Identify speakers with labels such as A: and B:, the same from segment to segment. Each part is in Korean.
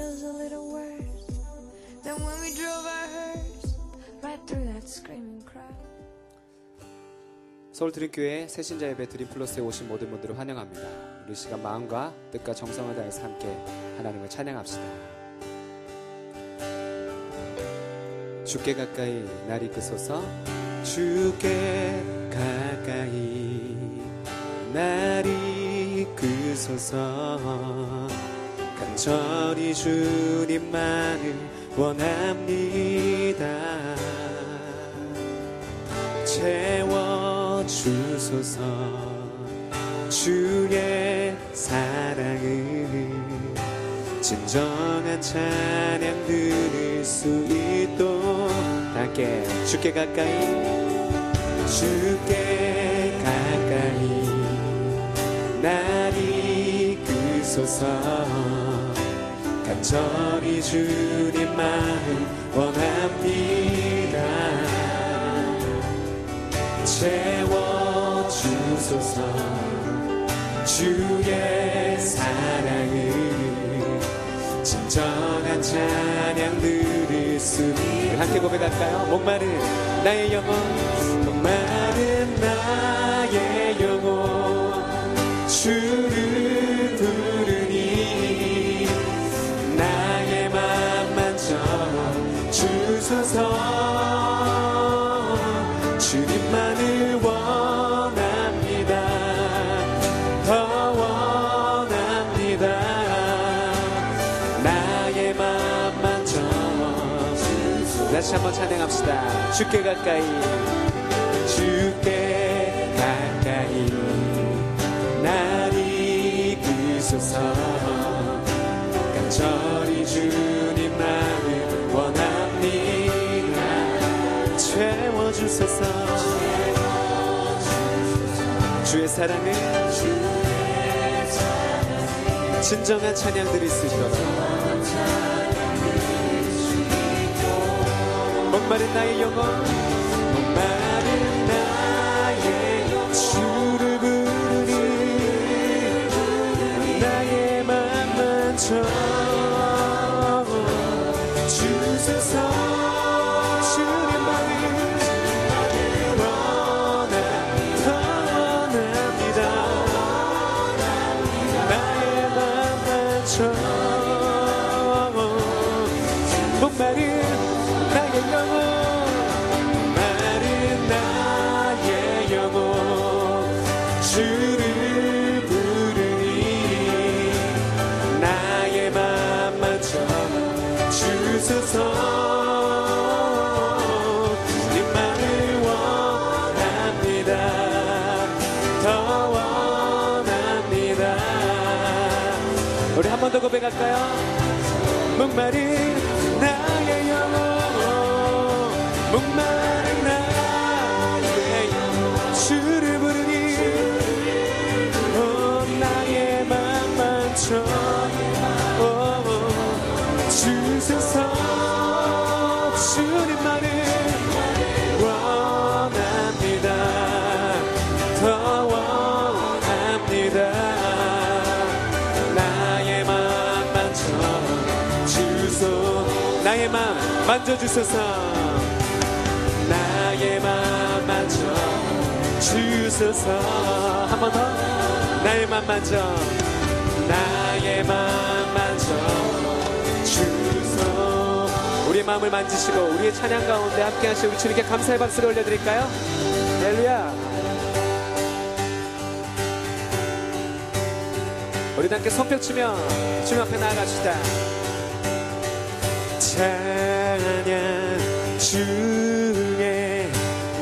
A: feels a little worse than when we drove our hearse right through that screaming crowd.
B: 서울드림교회 새신자 예배 드림플러스에 오신 모든 분들을 환영합니다. 우리 시간 마음과 뜻과 정성을 다해서 함께 하나님을 찬양합시다. 주께 가까이 날 이끄소서. 주께 가까이 날 이끄소서. 간절히 주님만을 원합니다. 채워주소서. 주의 사랑을 진정한 찬양 들을 수 있도록 함께 주께 가까이 주께 가까이 날 이끄소서. 간절히 주님만을 원합니다. 채워주소서. 주의 사랑을 진정한 찬양 들을 수 있도록 함께 고백할까요? 목마른 나의 영혼 목마른 나의 영혼 주를 부르니 나의 맘 만져 주소서. 주님만을 원합니다. 더 원합니다. 나의 맘 만져 다시 한번 찬양합시다. 주께 가까이 주께 가까이 날 이끄소서. 간절히 주님만을 원합니다. 채워주소서. 주의 사랑을 진정한 찬양들이 있으시도록 목마른 나의 영혼 목마른 나의 영혼 주를 부르니 나의 맘 만져 주소서. 목마른 나의 영혼 목마른 나의 영혼 주를 부르니 나의 맘 만져 주소서. 주님만을 원합니다. 더 원합니다. 우리 한 번 더 고백할까요? 목마른 나의 영혼 목마른 나의 영혼 주를 부르니 나의 맘 만져 주소서. 주님만을 원합니다. 더 원합니다. 나의 맘 만져 나의 맘 만져주소서. 나의 맘 만져주소서. 한 번 더. 나의 맘 만져 나의 맘 만져주소서. 우리의 마음을 만지시고 우리의 찬양 가운데 함께 하시고 우리 주님께 감사의 박수를 올려드릴까요? 할렐루야. 우리 함께 손뼉 치며 주님 앞에 나아갑시다. 찬양 중에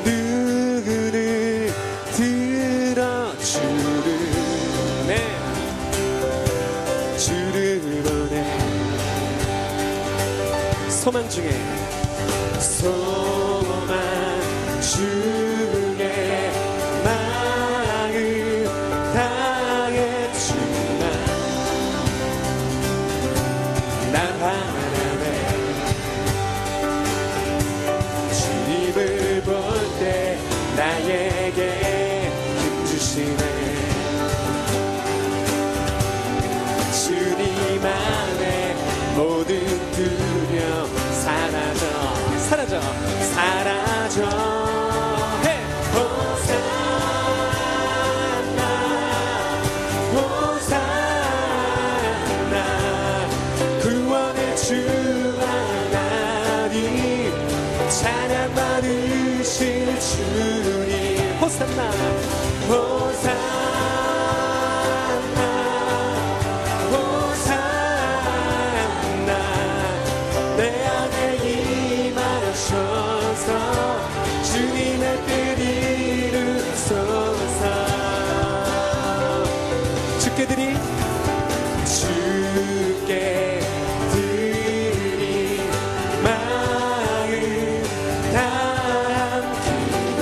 B: 누구를 들어주를 네 주를 보내. 소망 중에 소망 중에 마음 다해 주나 나 바라네. 주님을 볼 때 나에게 힘 주시네. 주님 안에 모든 두려움 사라져 사라져 사라져 해 호산나 호산나 구원의 주 하나님 찬양 받으실 주님 호산나 호산나 호산나 내 안에 임하셔서 주님의 뜻 이루소서 주께 드린 마음 담기고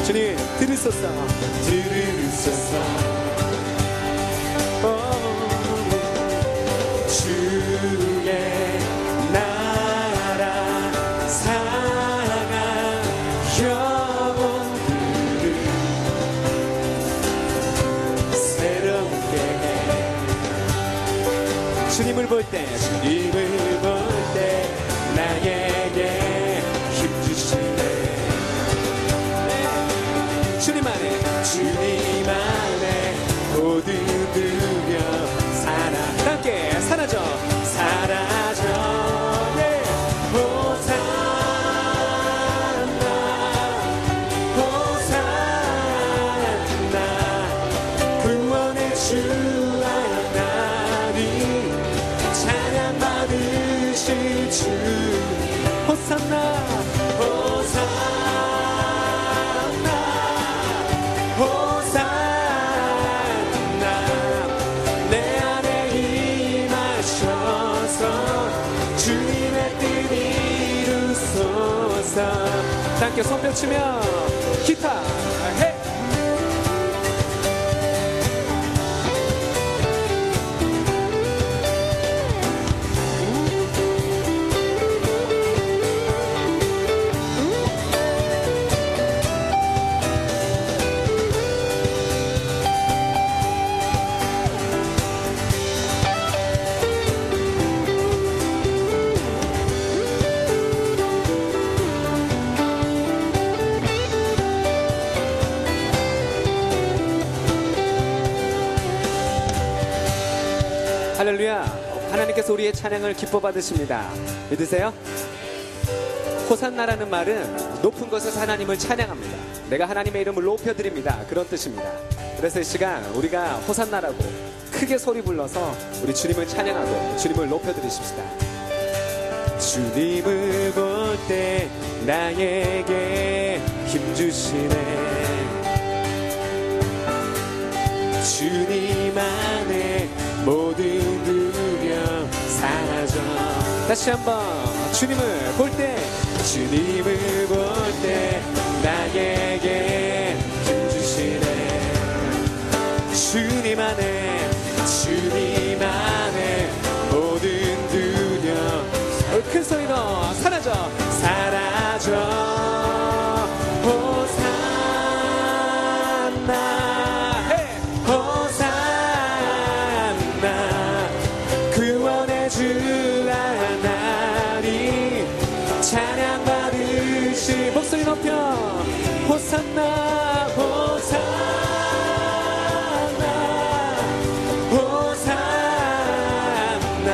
B: 주님 들으소서 들으소서 주의 나라 사랑한 영혼들을 새롭게 해 주님을 볼 때 나에게 힘 주시네 주님 안에 모든 두려움 함께 사라져 사라져 호산나 호산나 구원의 주 하나님 찬양 받으실 주 호산나 호산나 호산나 내 안에 임하셔서 주님의 뜻 이루소서 함께 손뼉 치며 기타 해 할렐루야. 하나님께서 우리의 찬양을 기뻐 받으십니다. 믿으세요? 호산나라는 말은 높은 곳에서 하나님을 찬양합니다. 내가 하나님의 이름을 높여드립니다. 그런 뜻입니다. 그래서 이 시간 우리가 호산나라고 크게 소리 불러서 우리 주님을 찬양하고 주님을 높여드리십시다. 주님을 볼 때 나에게 힘주시네 주님 안에 모든 두려움 사라져 다시 한번 주님을 볼 때 나에게 힘주시네 주님 안에 모든 두려움 큰 소리로 사라져 호산나 호산나 구원의 주 하나님 찬양 받으시 목소리 높여 호산나 호산나 호산나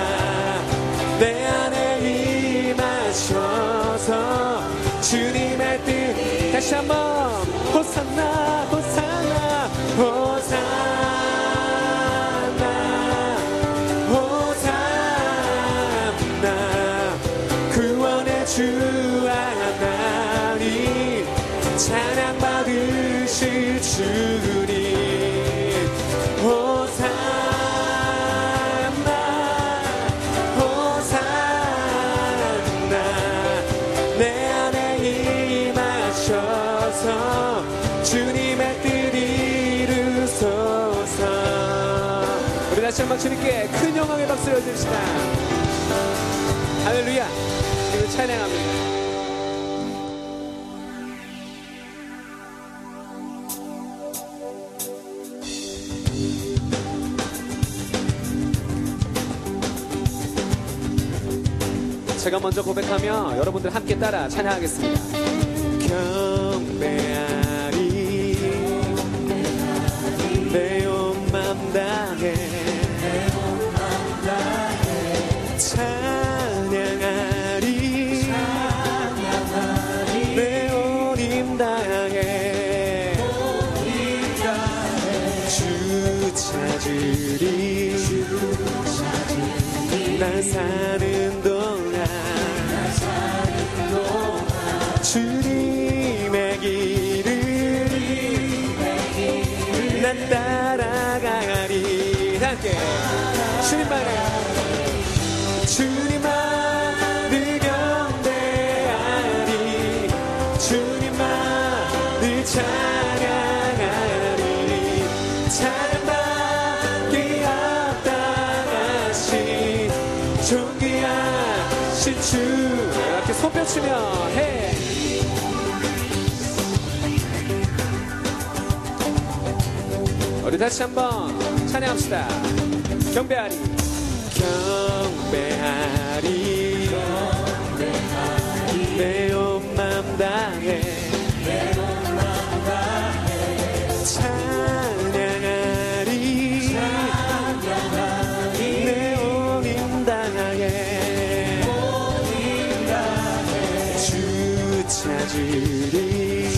B: 내 안에 임하셔서 주님의 뜻 다시 한번 호산나 호산나 호산나 호산나 구원의 주 하나님 찬양 받으실 주님 호산나 호산나 내 안에 임하셔서 주님의 뜻 이루소서 우리 다시 한번 주님께 큰 영광의 박수를 올립시다. 할렐루야. 그리고 찬양합니다. 제가 먼저 고백하며 여러분들 함께 따라 찬양하겠습니다. 경배하리 내 온 맘 다해 찬양하리 내 온 힘 다해 주 찾으리 날 사는 동안 주님의 길을 난 따라가리. 함께 주님만을 경배하리 주님만을 찬양하리 찬양받기 합당하신 존귀하신 주. 이렇게 손 펴주며 해. 우리 다시 한번 찬양합시다. 경배하리 경배하리 내 온 맘 다해 찬양하리 내 온 힘 다해 주 찾으리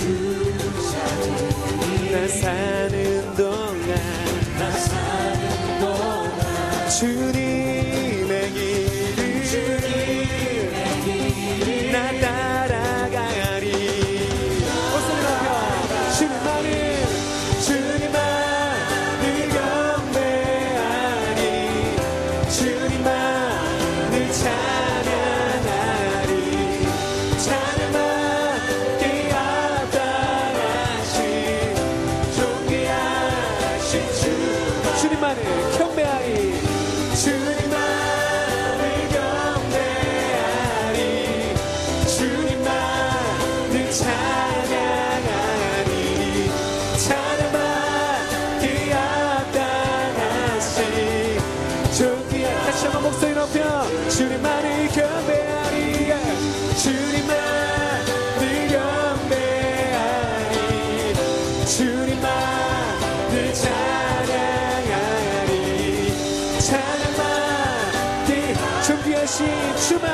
B: 나 사는 동안 주님의 길을 나 따라가리. 목소리 높여 주님만을 경배하리 주님만을 찬양하리 찬양받기 합당하신 존귀하신 주. 주님만을 경배하리 주님만을 경배하리 주님만을 찬양하리 찬양받기 합당하신 존귀한. 다시 한번 목소리 높여 주님만을 경배하리 주님만을 경배하리 주님만을 찬양하리 찬양받기 존귀하신 주만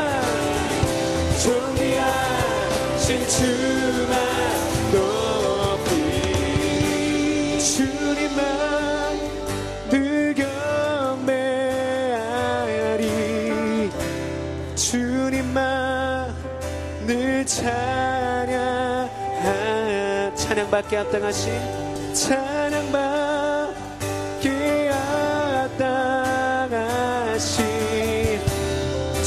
B: 존귀하신 주만 높이 주님만을 경배하리 주님만을 찬양받기 합당하신 찬양받기 합당하신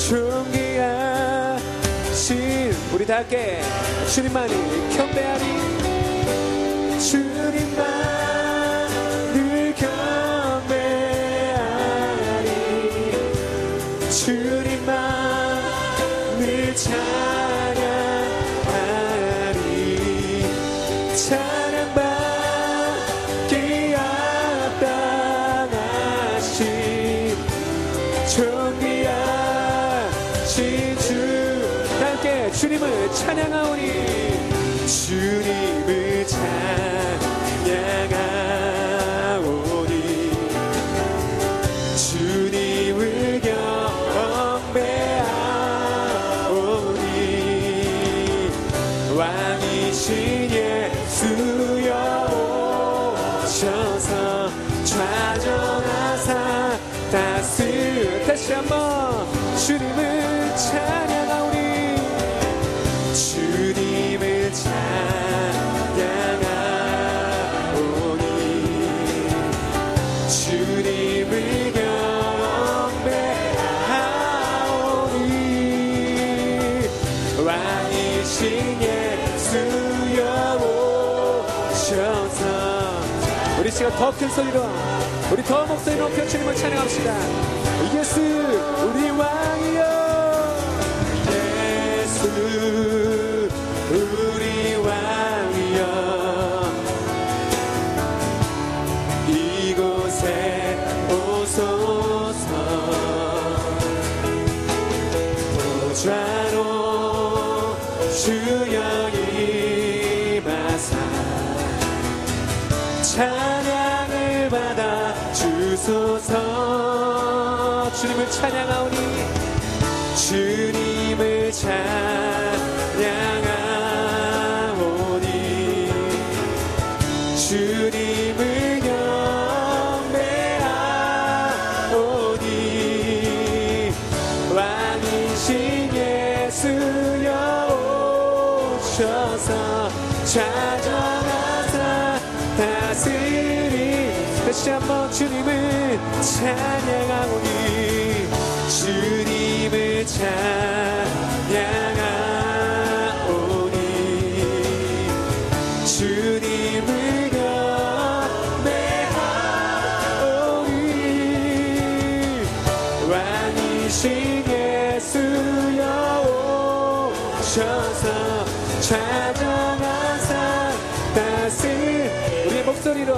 B: 존귀하신. 우리 다 함께 주님만을 경배하리 주님만을 경배하리 주님만을 찬양하리 찬양받기 합당하신 존귀하신 주. 함께 주님을 찬양하오니 주님을 찬양하오니 주님을 경배하오니 왕이신 예수여 오셔서 좌정하사 다스. 다시 한번 주님을 찬양하오니 주님을 찬양하오니 주님을 경배하오니 왕이신 예수여 오셔서. 우리 시간 더 큰 소리로 우리 더 목소리 높여 주님을 찬양합시다. 예수 우리 왕이여 예수 우리 왕이여 이곳에 오소서 좌로 주여 임하사 찬양을 받아 주소서. 주님을 찬양하오니 주님을 찬양하오니 주님을 경배하오니 왕이신 예수여 오셔서 좌정하사 다스리. 다시 한번 주님을 찬양하오니 주님을 찬양하오니 주님을 경배하오니 왕이신 예수여 오셔서 좌정하사 다스리. 우리의 목소리로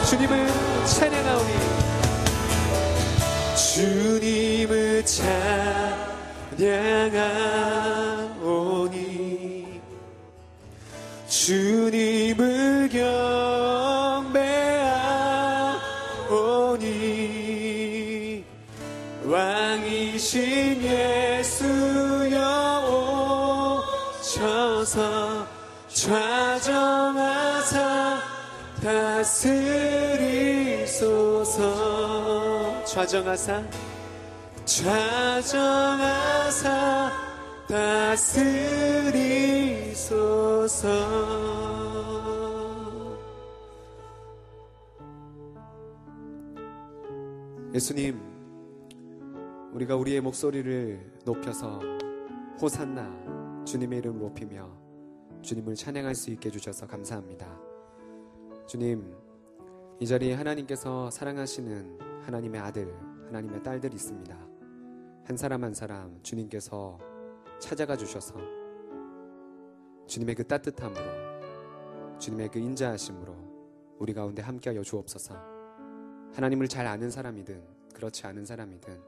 B: 주님을 찬양하오니 주님을 찬양하오니 주님을 경배하오니 왕이신 예수여 오셔서 좌정하사 다스리소서. 좌정하사 다스리소서. 예수님, 우리가 우리의 목소리를 높여서 호산나 주님의 이름 높이며 주님을 찬양할 수 있게 해주셔서 감사합니다. 주님, 이 자리에 하나님께서 사랑하시는 하나님의 아들, 하나님의 딸들이 있습니다. 한 사람 한 사람 주님께서 찾아가 주셔서 주님의 그 따뜻함으로, 주님의 그 인자하심으로 우리 가운데 함께하여 주옵소서. 하나님을 잘 아는 사람이든 그렇지 않은 사람이든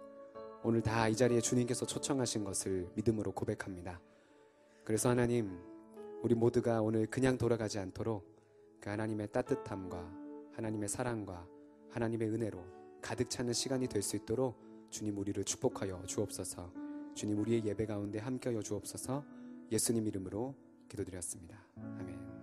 B: 오늘 다 이 자리에 주님께서 초청하신 것을 믿음으로 고백합니다. 그래서 하나님, 우리 모두가 오늘 그냥 돌아가지 않도록 그 하나님의 따뜻함과 하나님의 사랑과 하나님의 은혜로 가득 차는 시간이 될 수 있도록 주님 우리를 축복하여 주옵소서. 주님 우리의 예배 가운데 함께하여 주옵소서. 예수님 이름으로 기도드렸습니다. 아멘.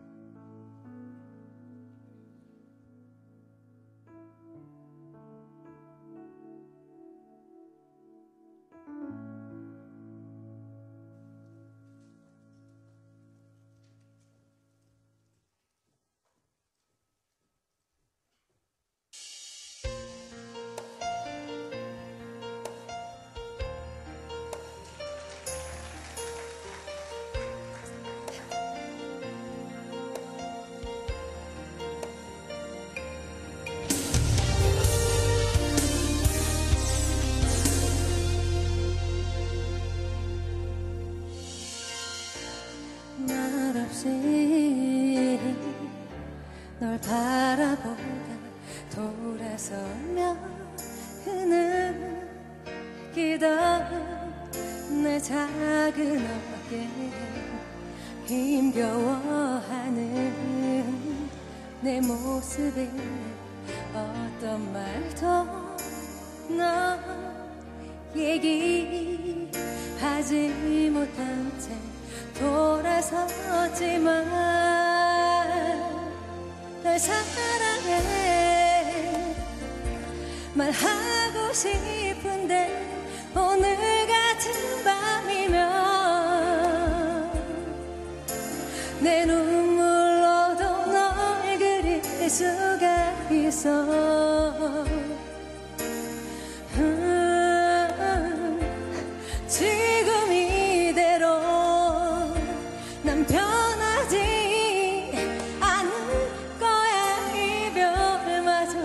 C: 널 바라보다 돌아서며 흐느끼던 내 작은 어깨 힘겨워하는 내 모습에 어떤 말도 너 얘기하지 못한 채 돌아섰지만 널 사랑해 말하고 싶은데 오늘 같은 밤이면 내 눈물로도 널 그릴 수가 있어. 지금 이대로 난 변하지 않을 거야. 이별마저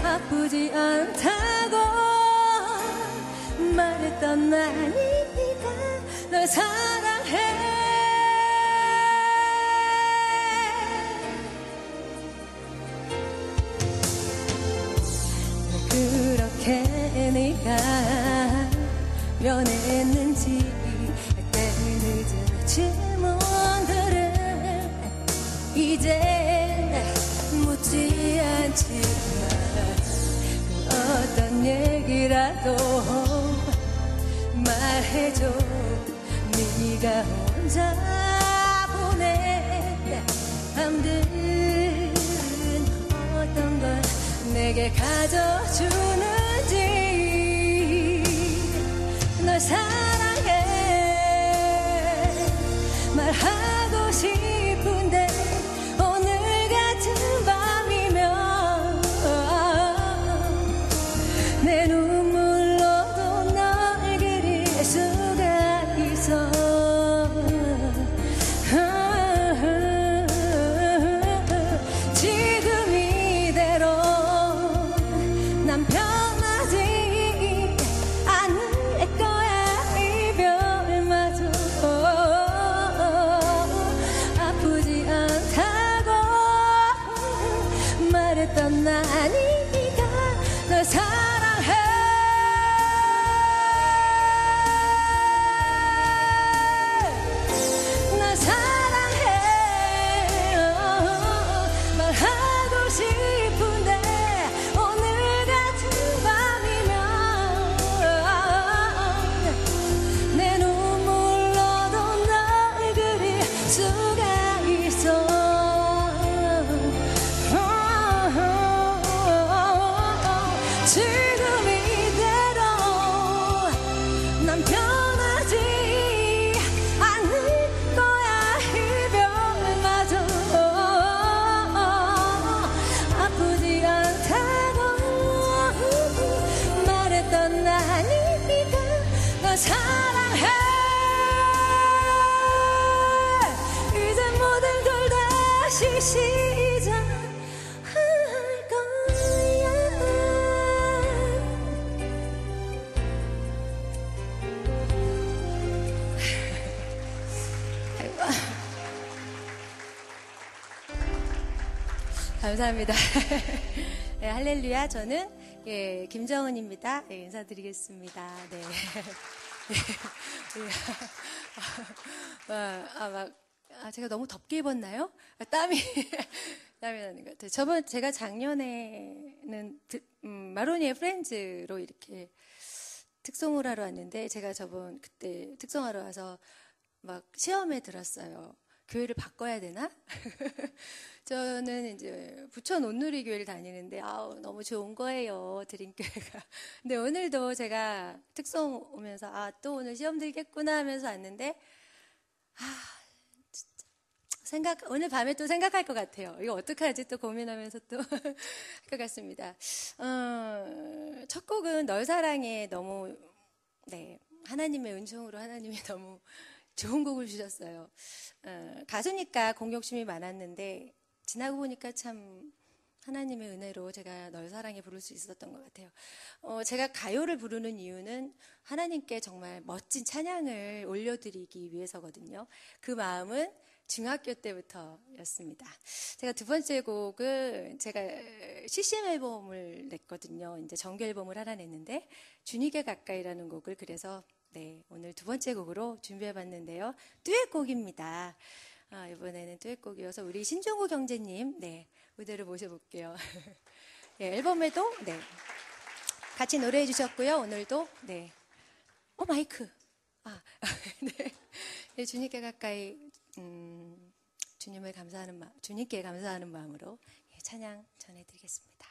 C: 아프지 않다고 말했던 나니까 널 사랑해. 그렇게 네가 변했는지 때는 늦은 질문들은 이제 묻지 않지만 어떤 얘기라도 말해줘. 네가 혼자 보낸 밤들은 어떤 걸 내게 가져주는지. 널 사랑해 말하고 싶은데 오늘 같은 밤이면 내 눈물로도 널 그릴 수가 있어. 지금 이대로 난 변하지 않을 거야. 이별마저 아프지 않다고 말했던 나니까 널 사랑해. 널 사랑해 말하고 싶은데 오늘 같은 밤이면 내 눈물로도 널 그릴 수가 있어. 지금 이대로 난 변하지 않을 거야. 이별마저 아프지 않다고 말했던 나니까 널 사랑해. 이제 모든 걸 다시 시작할 거야. 아이고. 감사합니다. 네, 할렐루야. 저는 김정은입니다. 네, 인사드리겠습니다. 네. 제가 너무 덥게 입었나요? 땀이 나는 것 같아요. 제가 작년에는 마로니에 프렌즈로 이렇게 특송을 하러 왔는데, 제가 그때 특송하러 와서 막 시험에 들었어요. 교회를 바꿔야 되나? 저는 이제 부천 온누리 교회를 다니는데 너무 좋은 거예요, 드림교회가. 근데 오늘도 제가 특송 오면서 또 오늘 시험 들겠구나 하면서 왔는데 진짜 오늘 밤에 또 생각할 것 같아요. 이거 어떡하지? 또 고민하면서 또 할 것 같습니다. 첫 곡은 널 사랑해. 너무 하나님의 은총으로 하나님이 너무 좋은 곡을 주셨어요. 가수니까 공격심이 많았는데 지나고 보니까 참 하나님의 은혜로 제가 널 사랑해 부를 수 있었던 것 같아요. 제가 가요를 부르는 이유는 하나님께 정말 멋진 찬양을 올려드리기 위해서거든요. 그 마음은 중학교 때부터였습니다. 제가 두 번째 곡은 제가 CCM 앨범을 냈거든요. 이제 정규 앨범을 하나 냈는데 주님께 가까이라는 곡을 그래서 오늘 두 번째 곡으로 준비해봤는데요. 듀엣곡입니다. 이번에는 듀엣곡이어서 우리 신종구 경제님 무대로 모셔볼게요. 앨범에도 같이 노래해 주셨고요. 오늘도 마이크 주님께 가까이 주님께 감사하는 마음으로 찬양 전해드리겠습니다.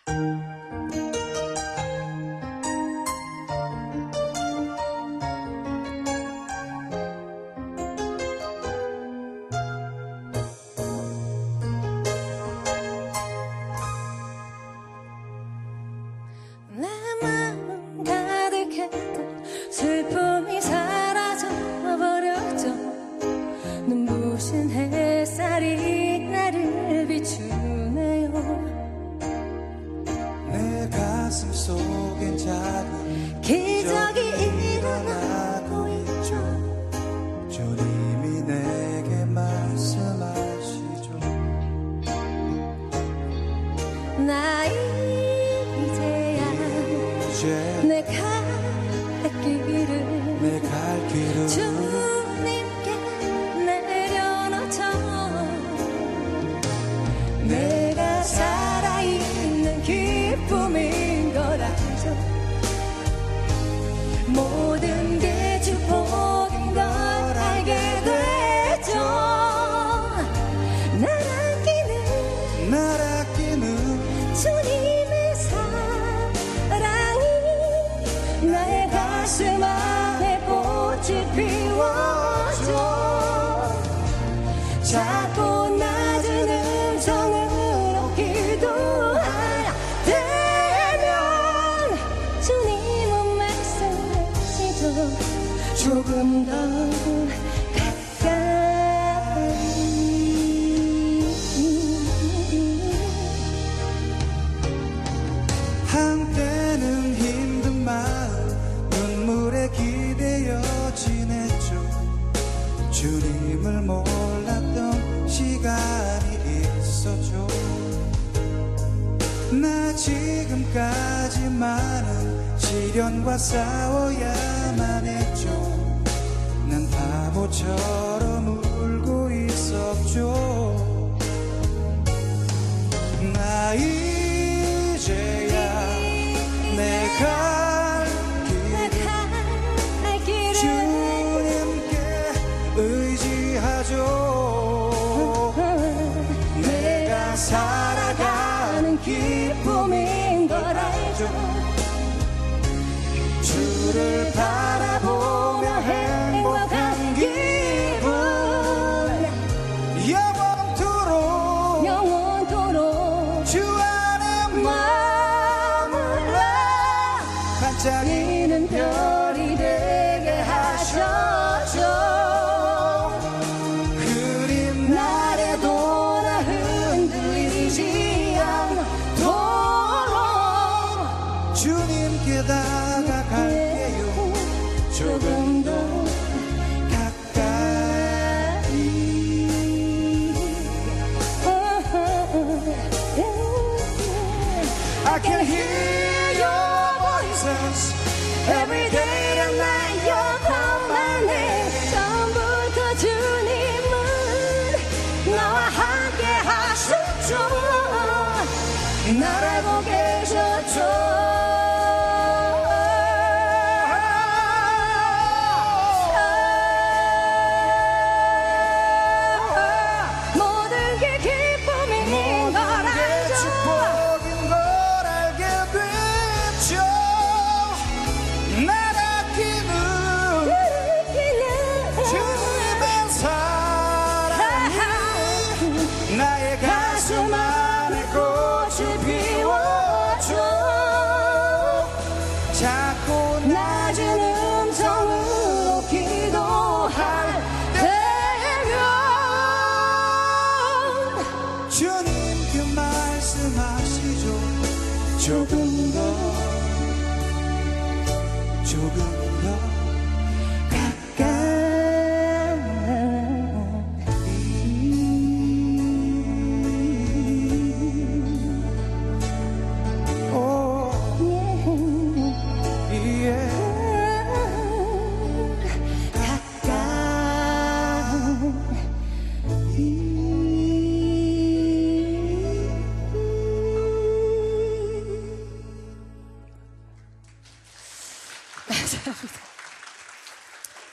C: 내 마음 가득했던 슬픔이 사라져버렸죠. 눈부신 햇살이 나를 비추네요.
D: 내 가슴 속엔 작은
C: 기적이 일어나고 있죠.
D: 주님이 내게 말씀하시죠.
C: 나 이제야 내 갈 길을
D: 내 갈 길을
C: 주님께 내려놓죠. 내가 살아있는 기쁨인 걸 알죠. 모든 게 축복인 걸 알게 되죠. 날 아끼는 주님의 사랑이 나의 가슴 안에 꽃이 피워줘. 작고 낮은 음성으로 기도할 때면 주님은 말씀하시죠. 조금 더 가까이.
D: 한때는 힘든 마음 눈물에 기대어 지냈죠. 주님을 몰랐던 시간이 있었죠. 나 지금까지 많은 시련과 싸워야만 했죠. 난 바보처럼 울고 있었죠. 나 이제야 내 갈 길을 주님께 의지하죠. 내가 살아가는 기쁨인 걸 알죠. 주를 바라보며 행복한 기분 영원토록 주 안에 머물러 반짝이는 별이 되게 하셨죠. 흐린 날에도 나 흔들리지 않도록 주님께 다가갈게요. 조금 더 가까이. I can hear your voices every day and night. Your command. 처음부터 주님은 나와 함께 하셨죠. 날 알고 계셨죠. 모든 게 기쁨인 걸 알죠. 축복인 걸 알게 됐죠. 날 아끼는 주님의 사랑이 나의 가슴 안에 꽃을 피워줘. 작고 낮은 음성으로 기도할 때면 주님께 말씀하시죠. 조금 더 가까이. 오, 예.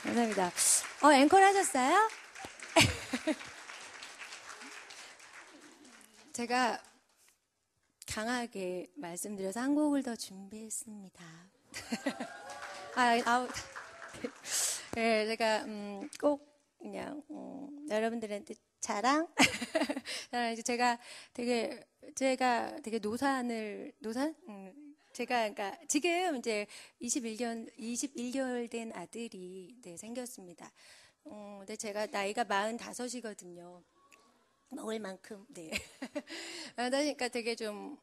C: 감사합니다. 앵콜 하셨어요? 제가 강하게 말씀드려서 한 곡을 더 준비했습니다. 네, 제가 꼭 그냥 여러분들한테 자랑. 이제 제가 되게 노산? 제가 그러니까 지금 이제 21개월 된 아들이 생겼습니다. 근데 제가 나이가 45이거든요. 먹을 만큼. 네. 그러니까 되게 좀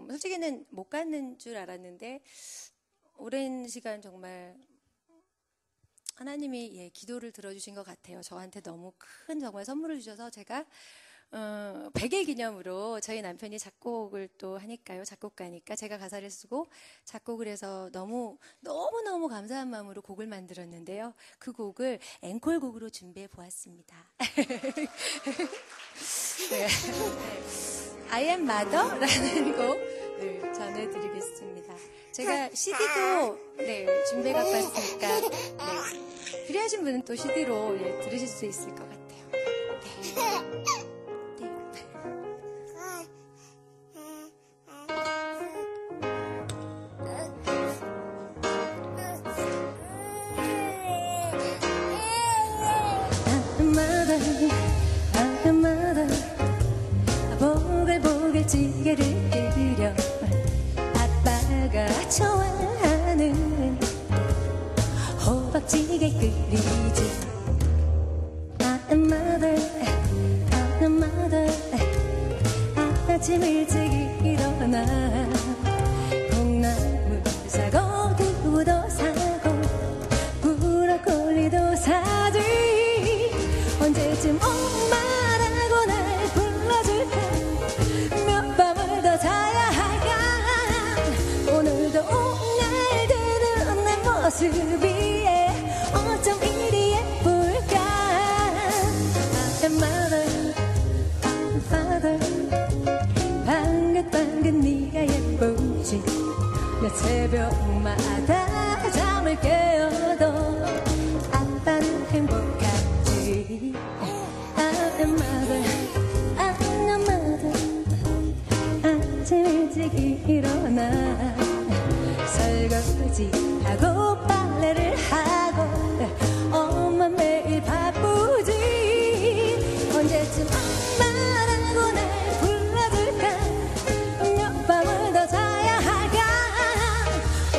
C: 솔직히는 못 갖는 줄 알았는데 오랜 시간 정말 하나님이 기도를 들어주신 것 같아요. 저한테 너무 큰 정말 선물을 주셔서 제가 100일 기념으로 저희 남편이 작곡을 또 하니까요. 작곡가니까 제가 가사를 쓰고 작곡을 해서 너무너무 감사한 마음으로 곡을 만들었는데요. 그 곡을 앵콜곡으로 준비해 보았습니다. 네. I am Mother라는 곡을 전해드리겠습니다. 제가 CD도 준비해 갖고 왔으니까 필요하신 분은 또 CD로 들으실 수 있을 것 같아요. 보글보글 찌개를 끓여 아빠가 좋아하는 호박찌개 끓이지. I'm mother, I'm mother. 아침 일찍 일어나 콩나물 사고 두부도 사고 브로콜리도 사지. 언제쯤 엄마라고 날 불러줄까? 몇 밤을 더 자야 할까? 오늘도 옹알대는 내 모습이 어쩜 이리 예쁠까? I'm mother, I'm father. 방긋방긋 네가 예쁘지. 몇 새벽마다 잠을 깨어도 아빠는 행복하지. I'm mother, I'm mother. 아침 일찍 일어나 설거지하고 빨래를 하고 엄마 매일 바쁘지. 언제쯤 엄마라고 날 불러줄까? 몇 밤을 더 자야 할까?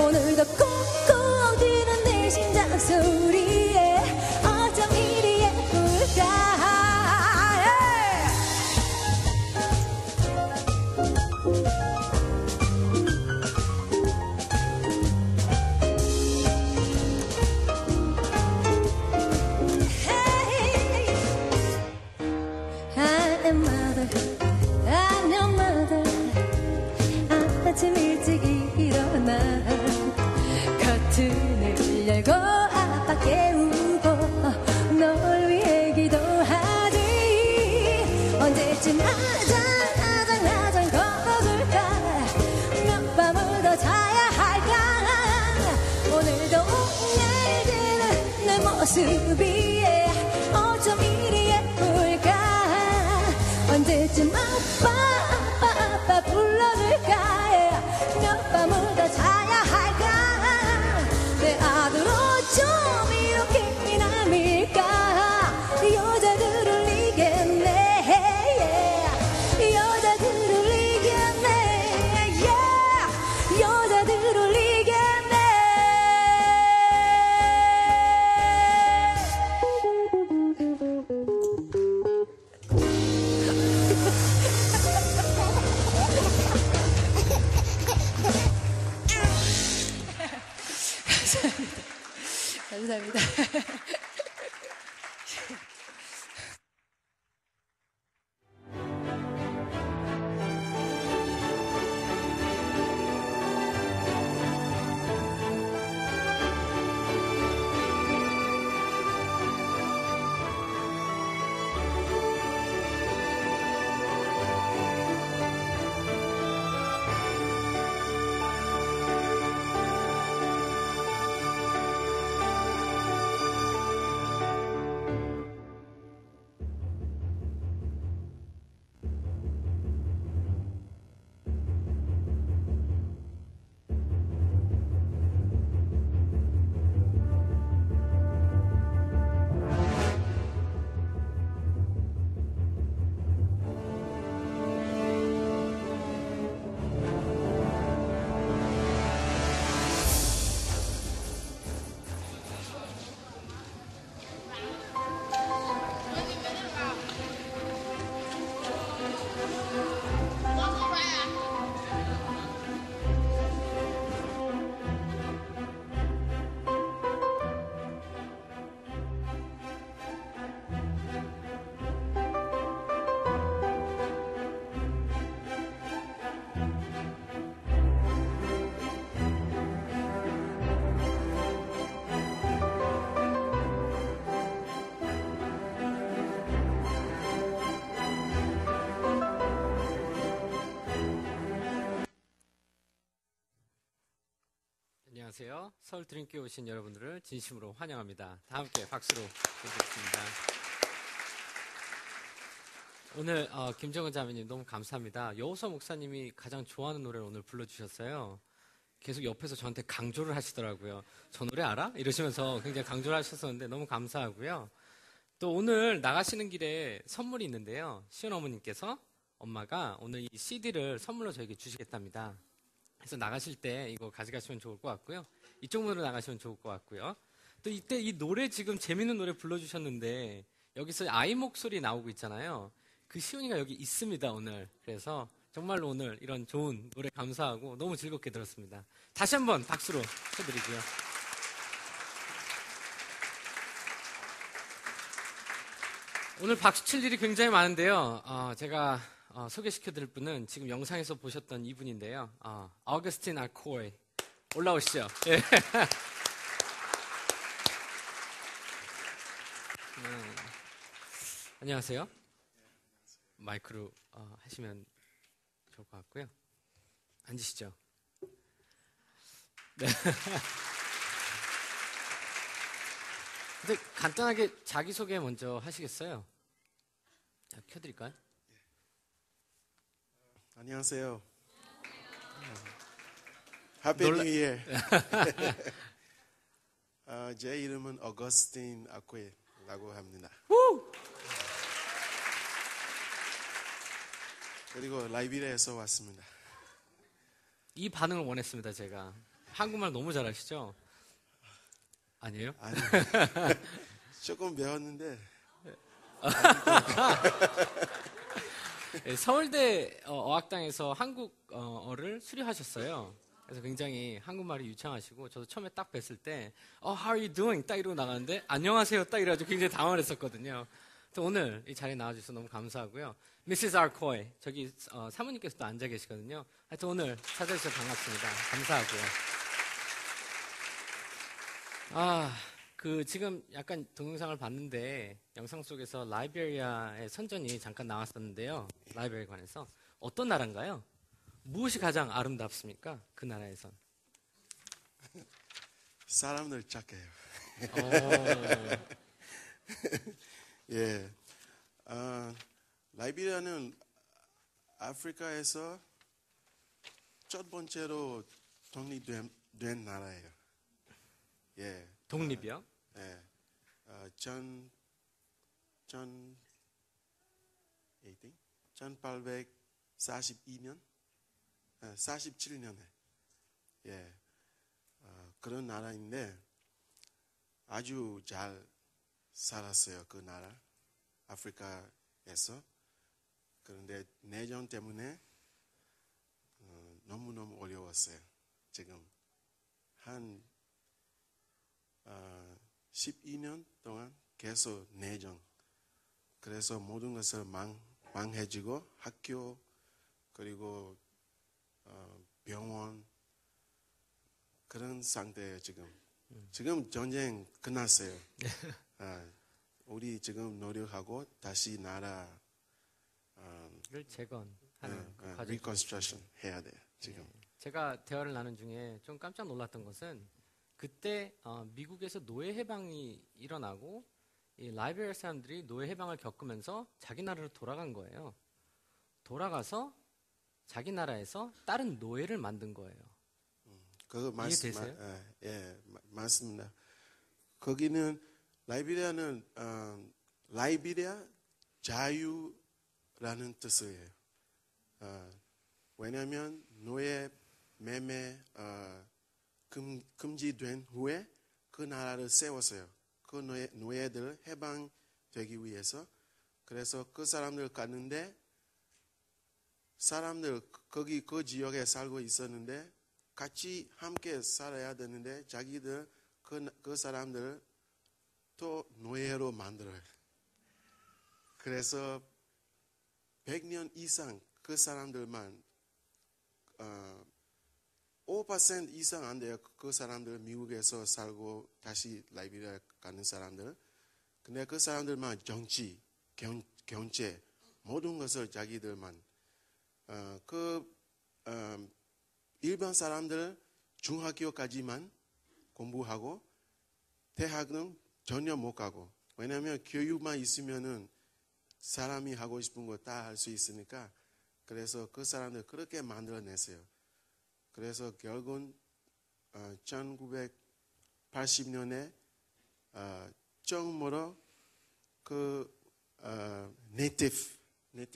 C: 오늘도 꽁꽁 뛰는 내 심장 소리에 어쩜 이리 예쁠까? I'm mother, I'm your mother. 아침 일찍 일어나 커튼을 열고 아빠 깨우고 널 위해 기도하지. 언제쯤 아장 걸어줄까? 몇 밤을 더 자야 할까? 오늘도 옹알대는 내 모습이 어쩜 이리 예쁠까? 언제쯤 아빠 불러줄까? 몇 밤을 더 자야 할까? 내 아들 어쩜 이렇게나 밀까? 여자들을 이겼네. 여자들을 이겼네. 여자들을 이겼네. 감사합니다.
E: 안녕하세요. 서울 드림교회 오신 여러분들을 진심으로 환영합니다. 다 함께 박수로 보겠습니다. 오늘 김정은 자매님 너무 감사합니다. 여호서 목사님이 가장 좋아하는 노래를 오늘 불러주셨어요. 계속 옆에서 저한테 강조를 하시더라고요. 저 노래 알아? 이러시면서 굉장히 강조를 하셨었는데 너무 감사하고요. 또 오늘 나가시는 길에 선물이 있는데요. 시온어머님께서 엄마가 오늘 이 CD를 선물로 저에게 주시겠답니다. 그래서 나가실 때 이거 가져가시면 좋을 것 같고요. 이쪽 문으로 나가시면 좋을 것 같고요. 또 이때 이 노래 지금 재밌는 노래 불러주셨는데 여기서 아이 목소리 나오고 있잖아요. 그 시온이가 여기 있습니다, 오늘. 그래서 정말로 오늘 이런 좋은 노래 감사하고 너무 즐겁게 들었습니다. 다시 한번 박수로 쳐드리고요. 오늘 박수 칠 일이 굉장히 많은데요. 제가 소개시켜드릴 분은 지금 영상에서 보셨던 이분인데요. 어거스틴 알코이. 올라오시죠. 예. 안녕하세요. 마이크로 하시면 좋을 것 같고요. 앉으시죠. 네. 근데 간단하게 자기소개 먼저 하시겠어요? 자, 켜드릴까요?
F: 안녕하세요. Happy New Year. 제 이름은 어거스틴 아쿠에라고 합니다. 그리고 라이비리아에서 왔습니다.
E: 이 반응을 원했습니다, 제가. 한국말 너무 잘하시죠? 아니에요?
F: 아니요. 조금 배웠는데.
E: 네, 서울대 어학당에서 한국어를 수료하셨어요. 그래서 굉장히 한국말이 유창하시고 저도 처음에 딱 뵀을 때 How are you doing? 딱 이러고 나가는데 안녕하세요 딱 이래가지고 굉장히 당황했었거든요. 또 오늘 이 자리에 나와주셔서 너무 감사하고요. Mrs. Arcoy 저기 사모님께서 또 앉아 계시거든요. 하여튼 오늘 찾아주셔서 반갑습니다. 감사하고요. 지금 약간 동영상을 봤는데 영상 속에서 라이베리아의 선전이 잠깐 나왔었는데요. 라이베리아에 관해서 어떤 나라인가요? 무엇이 가장 아름답습니까? 그 나라에선.
F: 사람들 착해요. 예. 라이베리아는 아프리카에서 첫 번째로 독립된 나라예요. 예.
E: 독립이요?
F: 예. 1842년? 47년에. 예. 그런 나라인데 아주 잘 살았어요. 그 나라. 아프리카에서. 그런데 내전 때문에 너무너무 어려웠어요. 지금 한 12년 동안 계속 내전. 그래서 모든 것을 망해지고 학교 그리고 병원 그런 상태예요 지금. 지금 전쟁 끝났어요. 우리 지금 노력하고 다시 나라를
E: 재건하는 그 과정.
F: 리컨스트럭션 해야 돼요 지금.
E: 제가 대화를 나눈 중에 좀 깜짝 놀랐던 것은 그때 미국에서 노예 해방이 일어나고 이 라이베리아 사람들이 노예 해방을 겪으면서 자기 나라로 돌아간 거예요. 돌아가서 자기 나라에서 다른 노예를 만든 거예요.
F: 이해되세요? 예, 맞습니다. 거기는 라이베리아는 라이베리아 자유라는 뜻이에요. 왜냐하면 노예 매매 금지된 후에 그 나라를 세웠어요. 그 노예들 해방되기 위해서. 그래서 그 사람들 갔는데 사람들 거기 그 지역에 살고 있었는데 같이 함께 살아야 되는데 자기들 그 사람들 또 노예로 만들어요. 그래서 100년 이상 그 사람들만 5% 이상 안 돼요. 그 사람들 미국에서 살고 다시 라이베리아 가는 사람들. 근데 그 사람들만 정치, 경제 모든 것을 자기들만 일반 사람들 중학교까지만 공부하고 대학은 전혀 못 가고 왜냐하면 교육만 있으면은 사람이 하고 싶은 거 다 할 수 있으니까 그래서 그 사람들 그렇게 만들어냈어요. 그래서 결국은 1980년에 처음으로 그 네이티브
E: 네,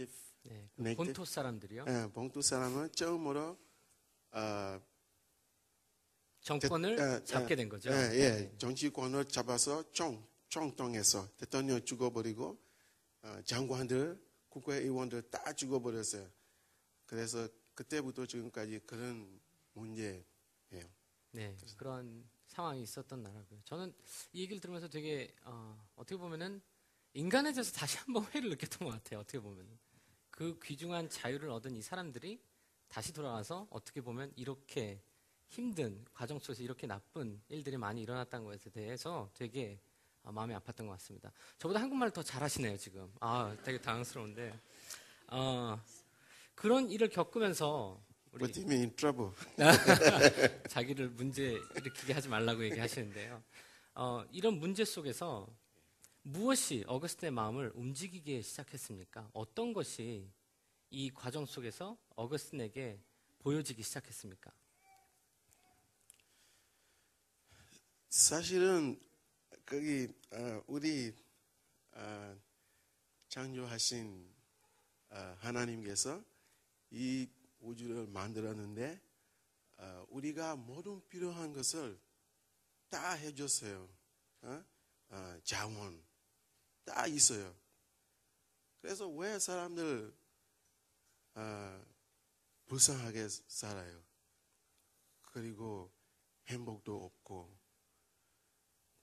E: 그 본토 사람들이요.
F: 본토 사람은 처음으로
E: 정권을 잡게 된 거죠.
F: 정치권을 잡아서 총통해서 대통령 죽어버리고 장관들, 국회의원들 다 죽어버렸어요. 그래서 그때부터 지금까지 그런 문제예요.
E: 네, 그런 상황이 있었던 나라고요. 저는 이 얘기를 들으면서 되게 어떻게 보면은 인간에 대해서 다시 한번 회의를 느꼈던 것 같아요. 어떻게 보면 그 귀중한 자유를 얻은 이 사람들이 다시 돌아와서 어떻게 보면 이렇게 힘든 과정 속에서 이렇게 나쁜 일들이 많이 일어났다는 것에 대해서 되게 마음이 아팠던 것 같습니다. 저보다 한국말을 더 잘하시네요, 지금. 되게 당황스러운데. 그런 일을 겪으면서 우리
F: Put him in trouble.
E: 자기를 문제 일으키게 하지 말라고 얘기하시는데요. 이런 문제 속에서 무엇이 어거스틴의 마음을 움직이게 시작했습니까? 어떤 것이 이 과정 속에서 어거스틴에게 보여지기 시작했습니까?
F: 사실은 거기 우리 창조하신 하나님께서 이 우주를 만들었는데 우리가 모든 필요한 것을 다 해줬어요. 자원 다 있어요. 그래서 왜 사람들 불쌍하게 살아요? 그리고 행복도 없고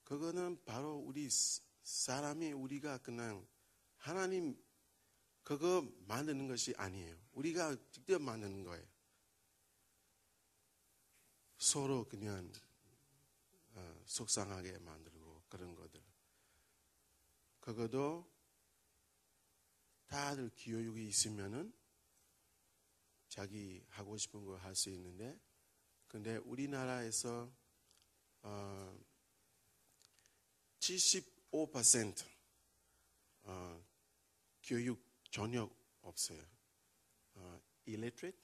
F: 그거는 바로 우리 사람이 우리가 그냥 하나님 그거 만드는 것이 아니에요. 우리가 직접 만드는 거예요. 서로 그냥 속상하게 만들고 그런 것들. 그것도 다들 기여욕이 있으면은 자기 하고 싶은 거 할 수 있는데 근데 우리나라에서 75% 교육 전혀 없어요. illiterate?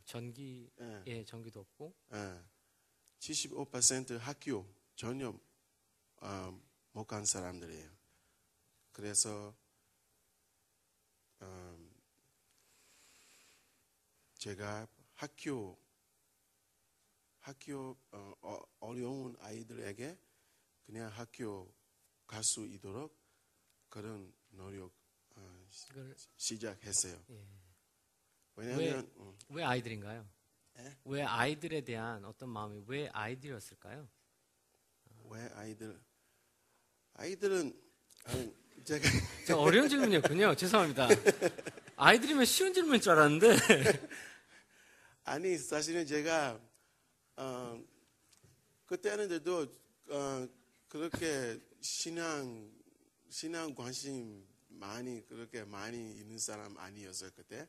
E: 전기도 없고
F: 75% 학교 전혀 못 간 사람들이에요. 그래서 제가 학교 어려운 아이들에게 그냥 학교 갈 수 있도록 그런 노력 시작했어요.
E: 예.
F: 왜냐하면
E: 왜 아이들인가요?
F: 예?
E: 왜 아이들에 대한 어떤 마음이 왜 아이들이었을까요?
F: 왜 아이들은 제가
E: 저 어려운 질문이었군요. 죄송합니다. 아이들이면 쉬운 질문일 줄 알았는데
F: 아니 사실은 제가 그때는데도 그렇게 신앙 관심 그렇게 많이 있는 사람 아니었어요 그때.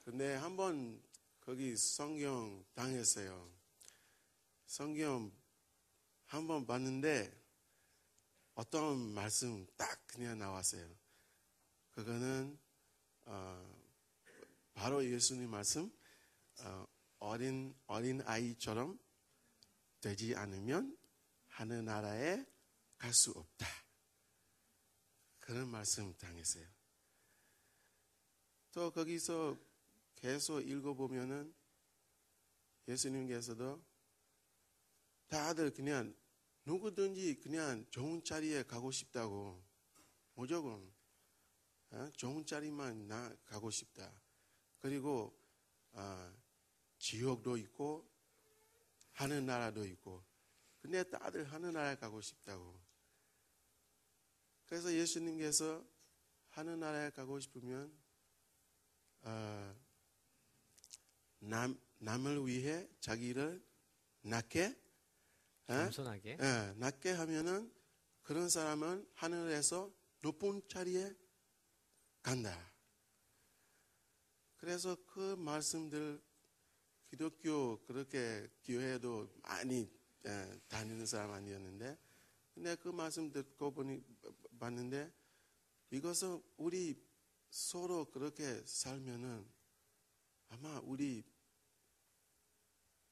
F: 근데 한번 거기 성경 당했어요. 성경 한번 봤는데 어떤 말씀 딱 그냥 나왔어요. 그거는 바로 예수님 말씀. 어린 아이처럼 되지 않으면 하늘 나라에 갈 수 없다. 그런 말씀 당했어요. 또 거기서 계속 읽어보면은 예수님께서도 다들 그냥 누구든지 그냥 좋은 자리에 가고 싶다고 무조건 좋은 자리만 가고 싶다. 그리고 지옥도 있고 하늘나라도 있고 근데 다들 하늘나라에 가고 싶다고. 그래서 예수님께서 하늘나라에 가고 싶으면 남을 위해 자기를 낮게
E: 겸손하게
F: 낮게 하면은 그런 사람은 하늘에서 높은 자리에 간다. 그래서 그 말씀들 기독교 그렇게 교회도 많이 다니는 사람 아니었는데, 근데 그 말씀 듣고 봤는데, 이것은 우리 서로 그렇게 살면은 아마 우리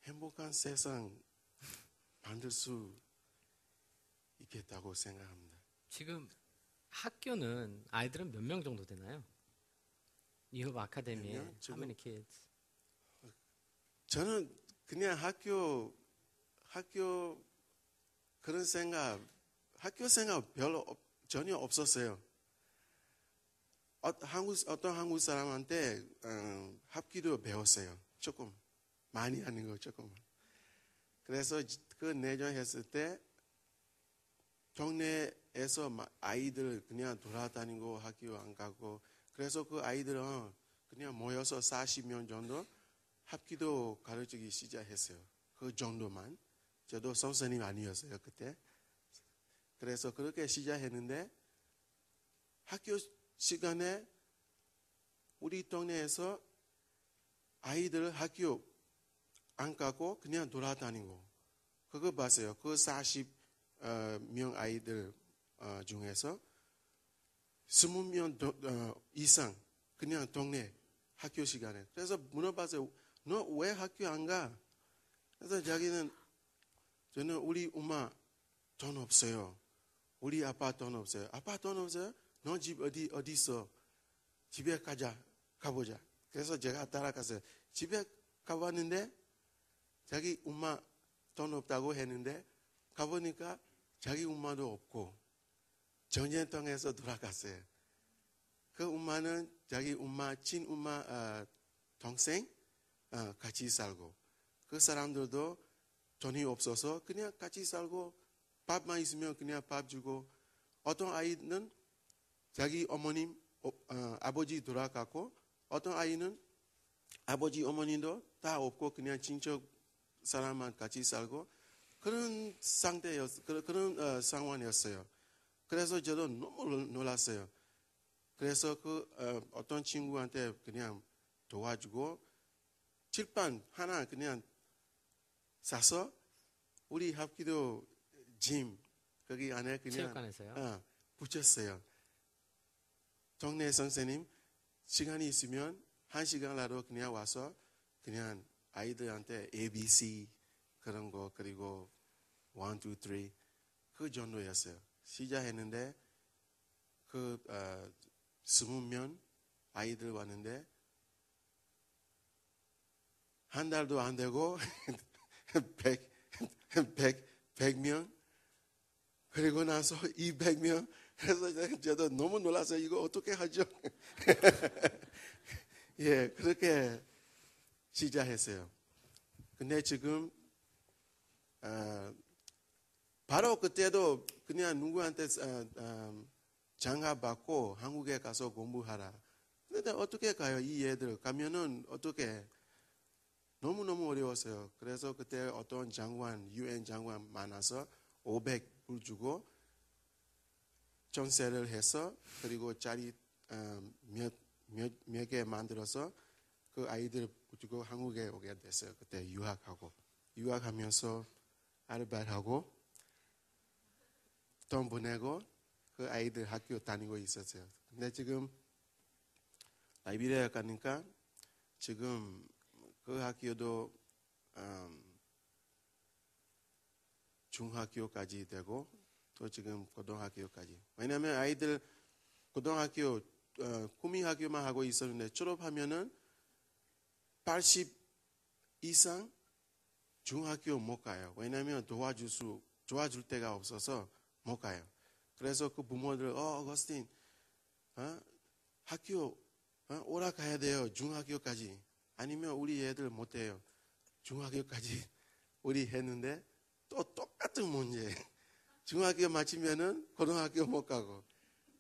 F: 행복한 세상 만들 수 있겠다고 생각합니다.
E: 지금 학교는 아이들은 몇 명 정도 되나요? 유럽 아카데미에
F: 몇 명?
E: how
F: 지금-
E: many kids?
F: 저는 그냥 학교 그런 생각, 학교 생각 전혀 없었어요. 어떤 한국 사람한테 합기도 배웠어요. 조금 많이 하는 거 조금. 그래서 그 내전했을 때 동네에서 아이들 그냥 돌아다니고 학교 안 가고, 그래서 그 아이들은 그냥 모여서 40명 정도 합기도 가르치기 시작했어요. 그 정도만. 저도 선생님 아니었어요 그때. 그래서 그렇게 시작했는데, 학교 시간에 우리 동네에서 아이들 학교 안 가고 그냥 돌아다니고, 그거 봤어요. 그 40명 아이들 중에서 20명 이상 그냥 동네 학교 시간에. 그래서 물어봤어요. 너 왜 학교 안 가? 그래서 저는 우리 엄마 돈 없어요. 우리 아빠 돈 없어요. 아빠 돈 없어요? 너 집 어디 있어? 집에 가보자. 그래서 제가 따라갔어요. 집에 가봤는데 자기 엄마 돈 없다고 했는데, 가보니까 자기 엄마도 없고 전쟁통에서 돌아갔어요. 그 엄마는 자기 엄마, 친엄마 동생 같이 살고, 그 사람들도 돈이 없어서 그냥 같이 살고, 밥만 있으면 그냥 밥 주고, 어떤 아이는 자기 어머님, 아버지 돌아갔고, 어떤 아이는 아버지 어머님도 다 없고 그냥 친척 사람만 같이 살고, 그런 그런 상황이었어요. 그래서 저도 너무 놀랐어요. 그래서 어떤 친구한테 그냥 도와주고 칠판 하나 그냥 사서 우리 합기도 짐 거기 안에 그냥
E: 체육관에서요?
F: 붙였어요. 동네 선생님 시간이 있으면 1시간이라도 그냥 와서 그냥 아이들한테 ABC 그런 거, 그리고 1, 2, 3 그 정도였어요. 시작했는데 그 20명 아이들 왔는데 한 달도 안 되고 100명, 그리고 나서 200명. 그래서 저도 너무 놀라서 이거 어떻게 하죠? 예, 그렇게 시작했어요. 근데 지금 바로 그때도 그냥 누구한테 장학 받고 한국에 가서 공부하라. 근데 어떻게 가요? 이 애들 가면은 어떻게? 너무너무 어려웠어요. 그래서 그때 어떤 장관, UN 장관 많아서 500불 주고 전세를 해서, 그리고 자리 몇 개 만들어서 그 아이들 주고 한국에 오게 됐어요. 그때 유학하면서 아르바이트하고 돈 보내고 그 아이들 학교 다니고 있었어요. 근데 지금 라이베리아 가니까 지금 그 학교도 중학교까지 되고 또 지금 고등학교까지. 왜냐하면 아이들 고등학교 구미학교만 하고 있었는데 졸업하면은 80 이상 중학교 못 가요. 왜냐하면 도와줄 데가 없어서 못 가요. 그래서 그 부모들 어거스틴 학교 오락가야 돼요. 중학교까지. 아니면 우리 애들 못해요. 중학교까지 우리 했는데 또 똑같은 문제. 중학교 마치면은 고등학교 못 가고.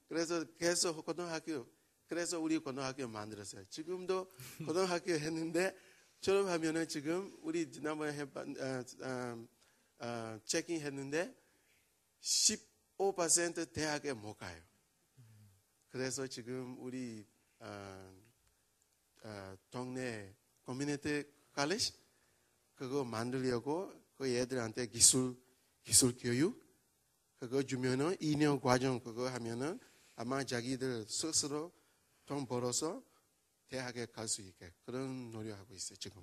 F: 그래서 계속 그래서 우리 고등학교 만들었어요. 지금도 고등학교 했는데 졸업하면은 지금 우리 지난번에 체킹했는데 15% 대학에 못 가요. 그래서 지금 우리 동네 커뮤니티 칼리지 그거 만들려고 그 애들한테 기술 교육 그거 주면은 2년 과정 그거 하면은 아마 자기들 스스로 돈 벌어서 대학에 갈 수 있게 그런 노력하고 있어요 지금.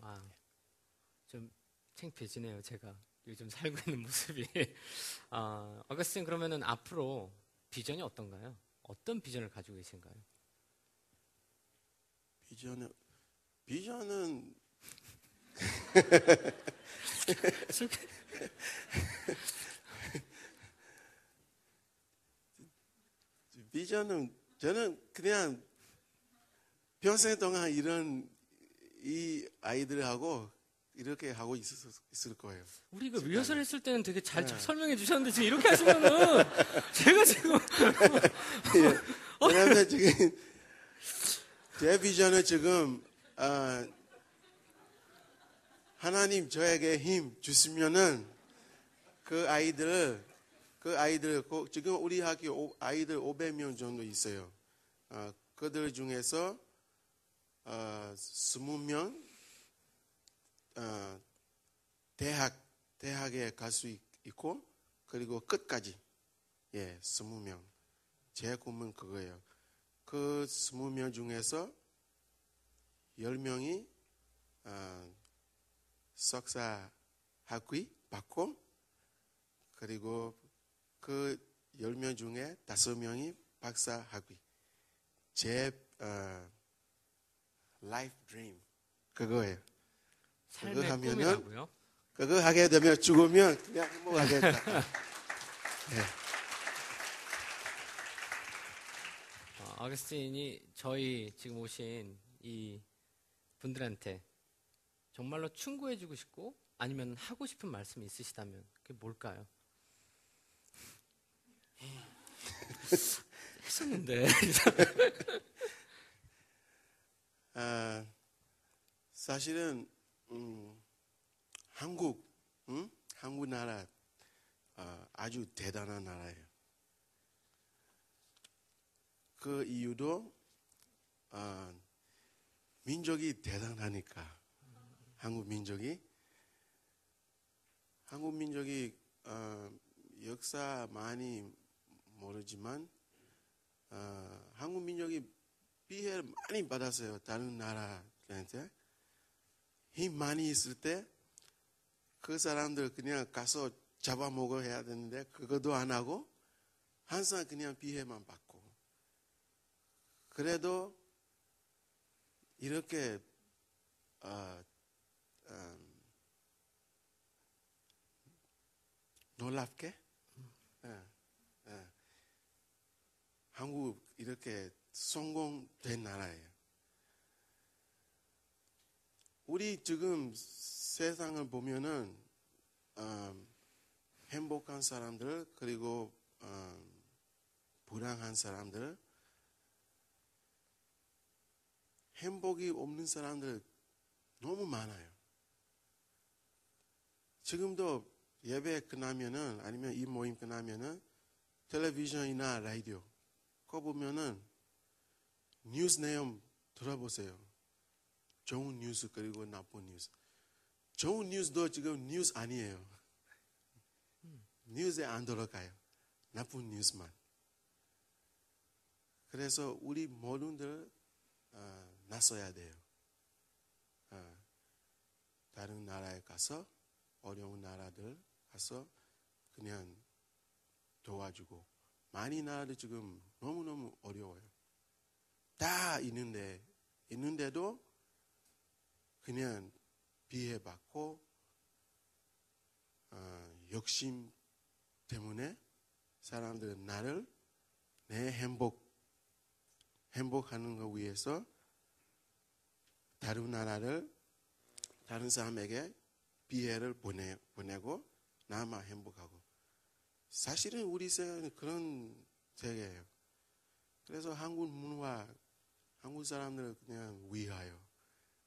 E: 아, 좀 창피해지네요. 제가 요즘 살고 있는 모습이. 어거스틴 그러면은 앞으로 비전이 어떤가요? 어떤 비전을 가지고 계신가요?
F: 비전은 비전은 저는 그냥 평생 동안 이 아이들하고 이렇게 하고 있을 거예요.
E: 우리가 리허설 했을 때는 되게 잘 설명해 주셨는데 지금 이렇게 하시면은 제가 지금
F: 왜냐하면 지금 제 비전은 지금 하나님 저에게 힘 주시면은 그 아이들 지금 우리 학교 아이들 500명 정도 있어요. 그들 중에서 20명 대학에 갈 수 있고 그리고 끝까지 20명 제 꿈은 그거예요. 그 20명 중에서 10명이 석사 학위 받고 그리고 그 10명 중에 5명이 박사 학위. 제 라이프 드림 그거예요. 그거
E: 삶의
F: 하면은
E: 꿈이라고요?
F: 그거 하게 되면 죽으면 그냥 행복하겠다.
E: 어거스틴이 저희 지금 오신 이 분들한테 정말로 충고해주고 싶고 아니면 하고 싶은 말씀이 있으시다면 그게 뭘까요? 했었는데
F: 사실은 한국 나라 아주 대단한 나라예요. 그 이유도 민족이 대단하니까 한국 민족이 역사 많이 모르지만 한국 민족이 피해를 많이 받았어요. 다른 나라한테 힘 많이 있을 때 그 사람들 그냥 가서 잡아먹어 해야 되는데 그것도 안 하고 항상 그냥 피해만 받고 그래도 이렇게 놀랍게 한국 이렇게 성공된 나라예요. 우리 지금 세상을 보면은 행복한 사람들 그리고 불행한 사람들 행복이 없는 사람들 너무 많아요. 지금도 예배 끝나면은 아니면 이 모임 끝나면은 텔레비전이나 라디오 그거 보면은 뉴스 내용 들어보세요. 좋은 뉴스 그리고 나쁜 뉴스. 좋은 뉴스도 지금 뉴스 아니에요. 뉴스에 안 들어가요. 나쁜 뉴스만. 그래서 우리 모두들 나서야 돼요. 다른 나라에 가서 어려운 나라들 가서 그냥 도와주고 많이 나라들 지금 너무너무 어려워요. 다 있는데도 그냥 피해받고 욕심 때문에 사람들은 나를 내 행복하는 거 위해서 다른 사람에게 피해를 보내고 나만 행복하고 사실은 우리 세계는 그런 세계예요. 그래서 한국 문화, 한국 사람들을 그냥 위하여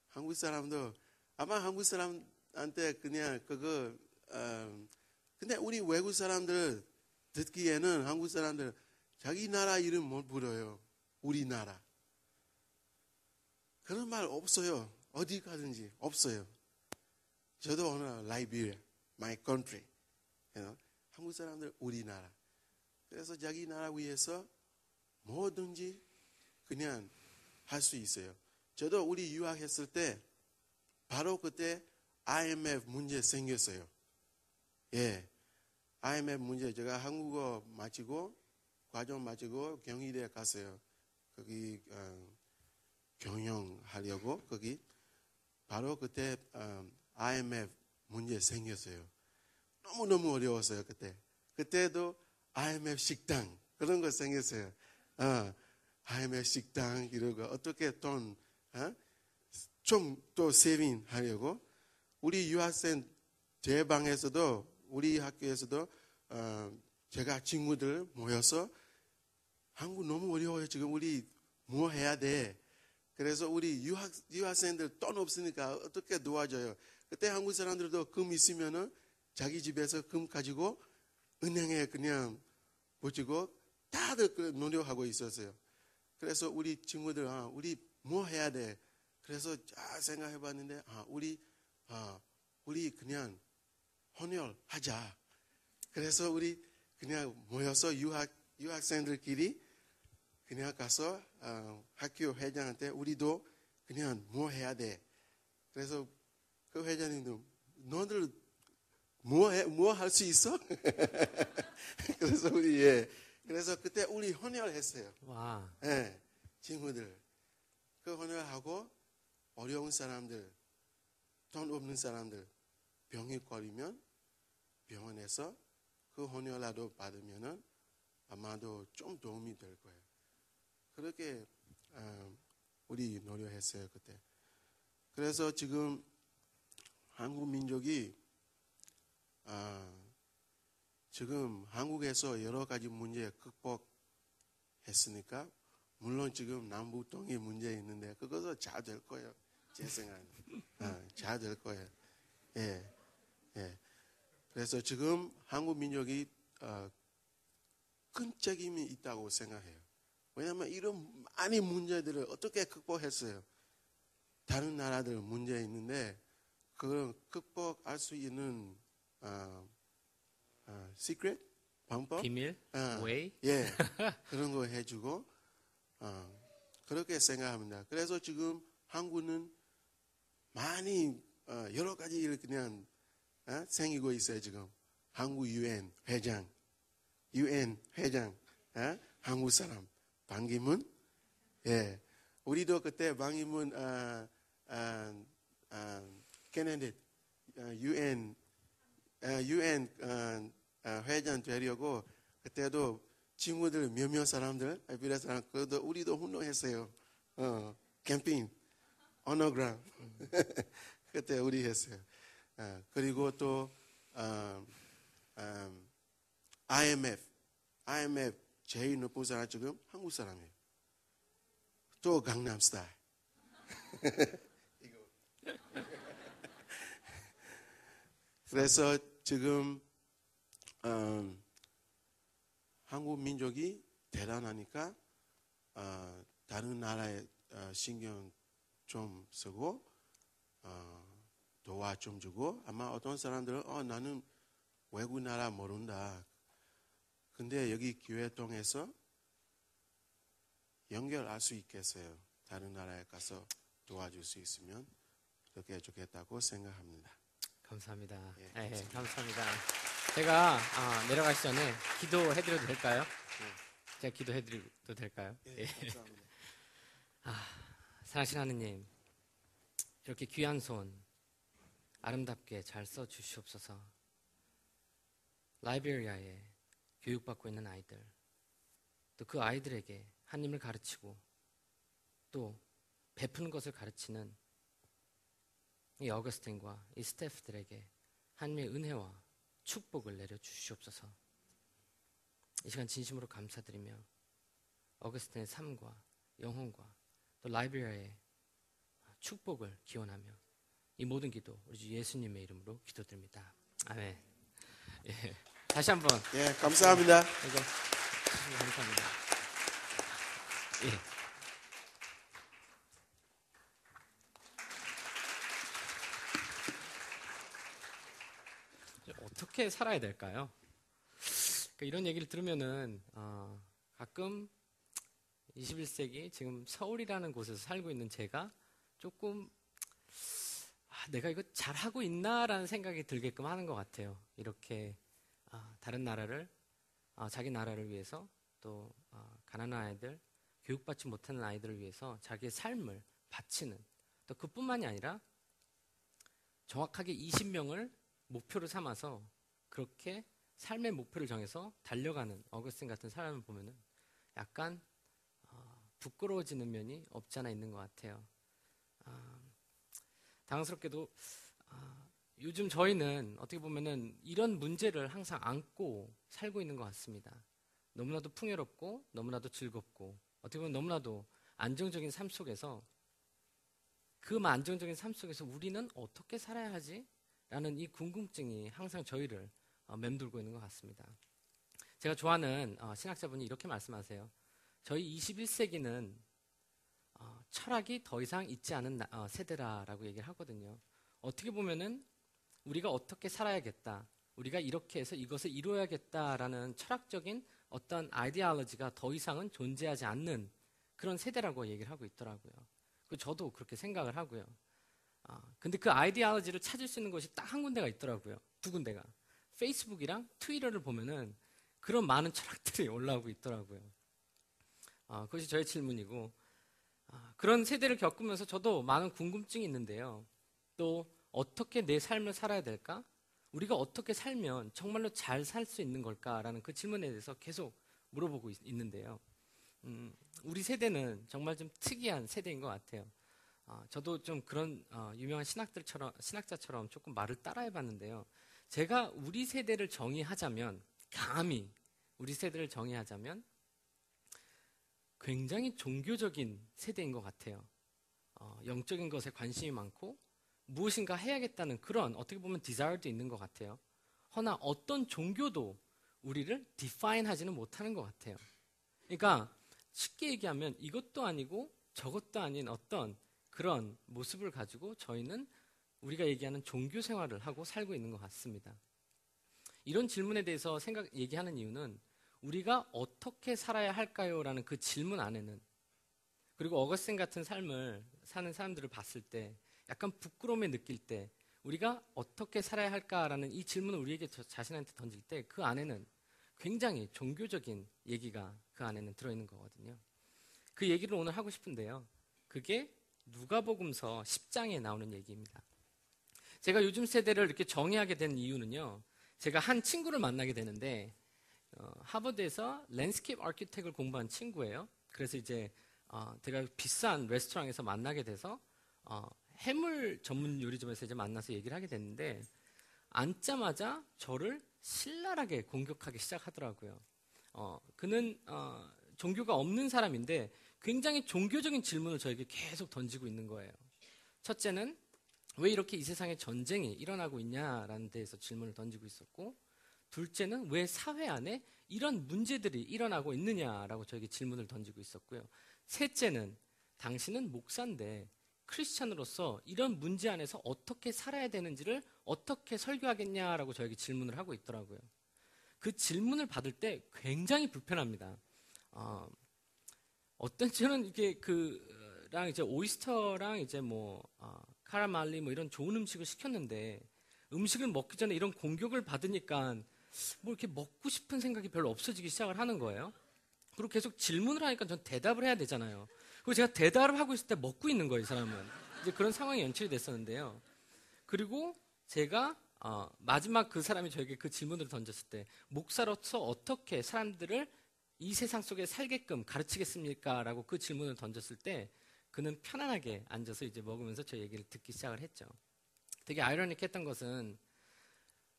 F: 한국 사람도 아마 한국 사람한테 그냥 그거 근데 우리 외국 사람들 듣기에는 한국 사람들 자기 나라 이름 못 불러요. 우리나라. 그런 말 없어요. 어디 가든지 없어요. 저도 오늘 라이비리아, my country, 한국 사람들 우리나라. 그래서 자기 나라 위해서 뭐든지 그냥 할 수 있어요. 저도 우리 유학했을 때 바로 그때 IMF 문제 생겼어요. 예, IMF 문제 제가 한국어 마치고 과정 마치고 경희대 갔어요. 거기 경영하려고 거기 바로 그때 IMF 문제 생겼어요. 너무 어려웠어요 그때. 그때도 IMF 식당 그런 거 생겼어요. IMF 식당 이러고 어떻게 돈 좀 또 세빙 하려고 우리 유학생 제 방에서도 우리 학교에서도 제가 친구들 모여서 한국 너무 어려워요. 지금 우리 뭐 해야 돼? 그래서 우리 유학생들 돈 없으니까 어떻게 도와줘요? 그때 한국 사람들도 금 있으면은 자기 집에서 금 가지고 은행에 그냥 붙이고 다들 노력하고 있었어요. 그래서 우리 친구들 우리 뭐 해야 돼? 그래서 잘 생각해봤는데 우리 그냥 헌혈하자. 그래서 우리 그냥 모여서 유학생들끼리 그냥 가서 학교 회장한테 우리도 그냥 뭐 해야 돼. 그래서 그 회장님도 너들 뭐 할 수 있어? 그래서 그래서 그때 우리 헌혈했어요.
E: 와.
F: 예, 친구들 그 헌혈하고 어려운 사람들, 돈 없는 사람들 병이 걸리면 병원에서 그 헌혈라도 받으면은 아마도 좀 도움이 될 거예요. 그렇게 우리 노력했어요 그때. 그래서 지금 한국 민족이 지금 한국에서 여러 가지 문제 극복했으니까 물론 지금 남북통일 문제 있는데 그것도 잘 될 거예요. 제 생각은 잘 될 거예요. 예. 그래서 지금 한국 민족이 큰 책임이 있다고 생각해요. 왜냐하면 이런 많은 문제들을 어떻게 극복했어요. 다른 나라들 문제 있는데 그걸 극복할 수 있는 시크릿 방법,
E: 비밀, 웨이,
F: 예, 그런 거 해주고 그렇게 생각합니다. 그래서 지금 한국은 많이 여러 가지 일 그냥 생기고 있어요. 지금 한국 UN 회장, 한국 사람 반기문, 예, 우리도 그때 반기문 캐네디 UN 회장 되려고 그때도 친구들 몇몇 사람들 비례 사람 그래도 우리도 훈련했어요. 캠핑 언어그램 그때 우리 했어요. 그리고 또 IMF 제일 높은 사람 지금 한국 사람이에요. 또 강남 스타일. 그래서 지금 한국 민족이 대단하니까 다른 나라에 신경 좀 쓰고 도와 좀 주고 아마 어떤 사람들은 나는 외국 나라 모른다. 근데 여기 교회 통해서 연결할 수 있겠어요. 다른 나라에 가서 도와줄 수 있으면 그렇게 좋겠다고 생각합니다.
E: 감사합니다.
F: 예,
E: 네, 감사합니다. 제가 내려가기 전에 기도해드려도 될까요?
F: 네.
E: 제가 기도해드려도 될까요?
F: 예, 감사합니다.
E: 사랑하신 하느님, 이렇게 귀한 손 아름답게 잘 써주시옵소서. 라이베리아에 교육받고 있는 아이들, 또 그 아이들에게 하나님을 가르치고 또 베푸는 것을 가르치는 이 어거스틴과 이 스태프들에게 하나님의 은혜와 축복을 내려주시옵소서. 이 시간 진심으로 감사드리며 어거스틴의 삶과 영혼과 또 라이베리아의 축복을 기원하며 이 모든 기도 우리 주 예수님의 이름으로 기도드립니다. 아멘. 예. 다시 한번
F: 예, 감사합니다.
E: 이거 감사합니다. 예. 어떻게 살아야 될까요? 그러니까 이런 얘기를 들으면은 가끔 21세기 지금 서울이라는 곳에서 살고 있는 제가 조금 내가 이거 잘하고 있나라는 생각이 들게끔 하는 것 같아요. 이렇게 다른 나라를 자기 나라를 위해서 또 가난한 아이들, 교육받지 못하는 아이들을 위해서 자기의 삶을 바치는 또 그뿐만이 아니라 정확하게 20명을 목표로 삼아서 그렇게 삶의 목표를 정해서 달려가는 어거스틴 같은 사람을 보면은 약간 부끄러워지는 면이 없지 않아 있는 것 같아요. 당황스럽게도 요즘 저희는 어떻게 보면은 이런 문제를 항상 안고 살고 있는 것 같습니다. 너무나도 풍요롭고 너무나도 즐겁고 어떻게 보면 너무나도 안정적인 삶 속에서 그 안정적인 삶 속에서 우리는 어떻게 살아야 하지? 라는 이 궁금증이 항상 저희를 맴돌고 있는 것 같습니다. 제가 좋아하는 신학자분이 이렇게 말씀하세요. 저희 21세기는 철학이 더 이상 있지 않은 세대라라고 얘기를 하거든요. 어떻게 보면은 우리가 어떻게 살아야겠다, 우리가 이렇게 해서 이것을 이루어야겠다라는 철학적인 어떤 아이디올로지가 더 이상은 존재하지 않는 그런 세대라고 얘기를 하고 있더라고요. 저도 그렇게 생각을 하고요. 근데 그 아이디올로지를 찾을 수 있는 것이 딱 한 군데가 있더라고요. 두 군데가. 페이스북이랑 트위터를 보면은 그런 많은 철학들이 올라오고 있더라고요. 그것이 저의 질문이고, 그런 세대를 겪으면서 저도 많은 궁금증이 있는데요. 또 어떻게 내 삶을 살아야 될까? 우리가 어떻게 살면 정말로 잘 살 수 있는 걸까라는 그 질문에 대해서 계속 물어보고 있는데요. 우리 세대는 정말 좀 특이한 세대인 것 같아요. 저도 좀 그런 유명한 신학자처럼 조금 말을 따라해봤는데요. 제가 우리 세대를 정의하자면, 감히 우리 세대를 정의하자면 굉장히 종교적인 세대인 것 같아요. 영적인 것에 관심이 많고 무엇인가 해야겠다는 그런 어떻게 보면 디자이어도 있는 것 같아요. 허나 어떤 종교도 우리를 디파인 하지는 못하는 것 같아요. 그러니까 쉽게 얘기하면 이것도 아니고 저것도 아닌 어떤 그런 모습을 가지고 저희는 우리가 얘기하는 종교 생활을 하고 살고 있는 것 같습니다. 이런 질문에 대해서 얘기하는 이유는 우리가 어떻게 살아야 할까요? 라는 그 질문 안에는, 그리고 어거스틴 같은 삶을 사는 사람들을 봤을 때 약간 부끄러움을 느낄 때 우리가 어떻게 살아야 할까라는 이 질문을 우리에게 자신한테 던질 때 그 안에는 굉장히 종교적인 얘기가 그 안에는 들어있는 거거든요. 그 얘기를 오늘 하고 싶은데요. 그게 누가복음서 10장에 나오는 얘기입니다. 제가 요즘 세대를 이렇게 정의하게 된 이유는요. 제가 한 친구를 만나게 되는데 하버드에서 랜드스케이프 아키텍트를 공부한 친구예요. 그래서 이제 제가 비싼 레스토랑에서 만나게 돼서 해물 전문 요리점에서 이제 만나서 얘기를 하게 됐는데 앉자마자 저를 신랄하게 공격하기 시작하더라고요. 그는 종교가 없는 사람인데 굉장히 종교적인 질문을 저에게 계속 던지고 있는 거예요. 첫째는 왜 이렇게 이 세상에 전쟁이 일어나고 있냐라는 데에서 질문을 던지고 있었고, 둘째는 왜 사회 안에 이런 문제들이 일어나고 있느냐라고 저에게 질문을 던지고 있었고요. 셋째는 당신은 목사인데 크리스찬으로서 이런 문제 안에서 어떻게 살아야 되는지를 어떻게 설교하겠냐라고 저에게 질문을 하고 있더라고요. 그 질문을 받을 때 굉장히 불편합니다. 어떤 저는 이게 그랑 이제 오이스터랑 이제 카라말리 이런 좋은 음식을 시켰는데 음식을 먹기 전에 이런 공격을 받으니까 이렇게 먹고 싶은 생각이 별로 없어지기 시작을 하는 거예요. 그리고 계속 질문을 하니까 전 대답을 해야 되잖아요. 그리고 제가 대답을 하고 있을 때 먹고 있는 거예요, 이 사람은. 이제 그런 상황이 연출이 됐었는데요. 그리고 제가 마지막 그 사람이 저에게 그 질문을 던졌을 때 목사로서 어떻게 사람들을 이 세상 속에 살게끔 가르치겠습니까? 라고 그 질문을 던졌을 때 그는 편안하게 앉아서 이제 먹으면서 저 얘기를 듣기 시작을 했죠. 되게 아이러니했던 것은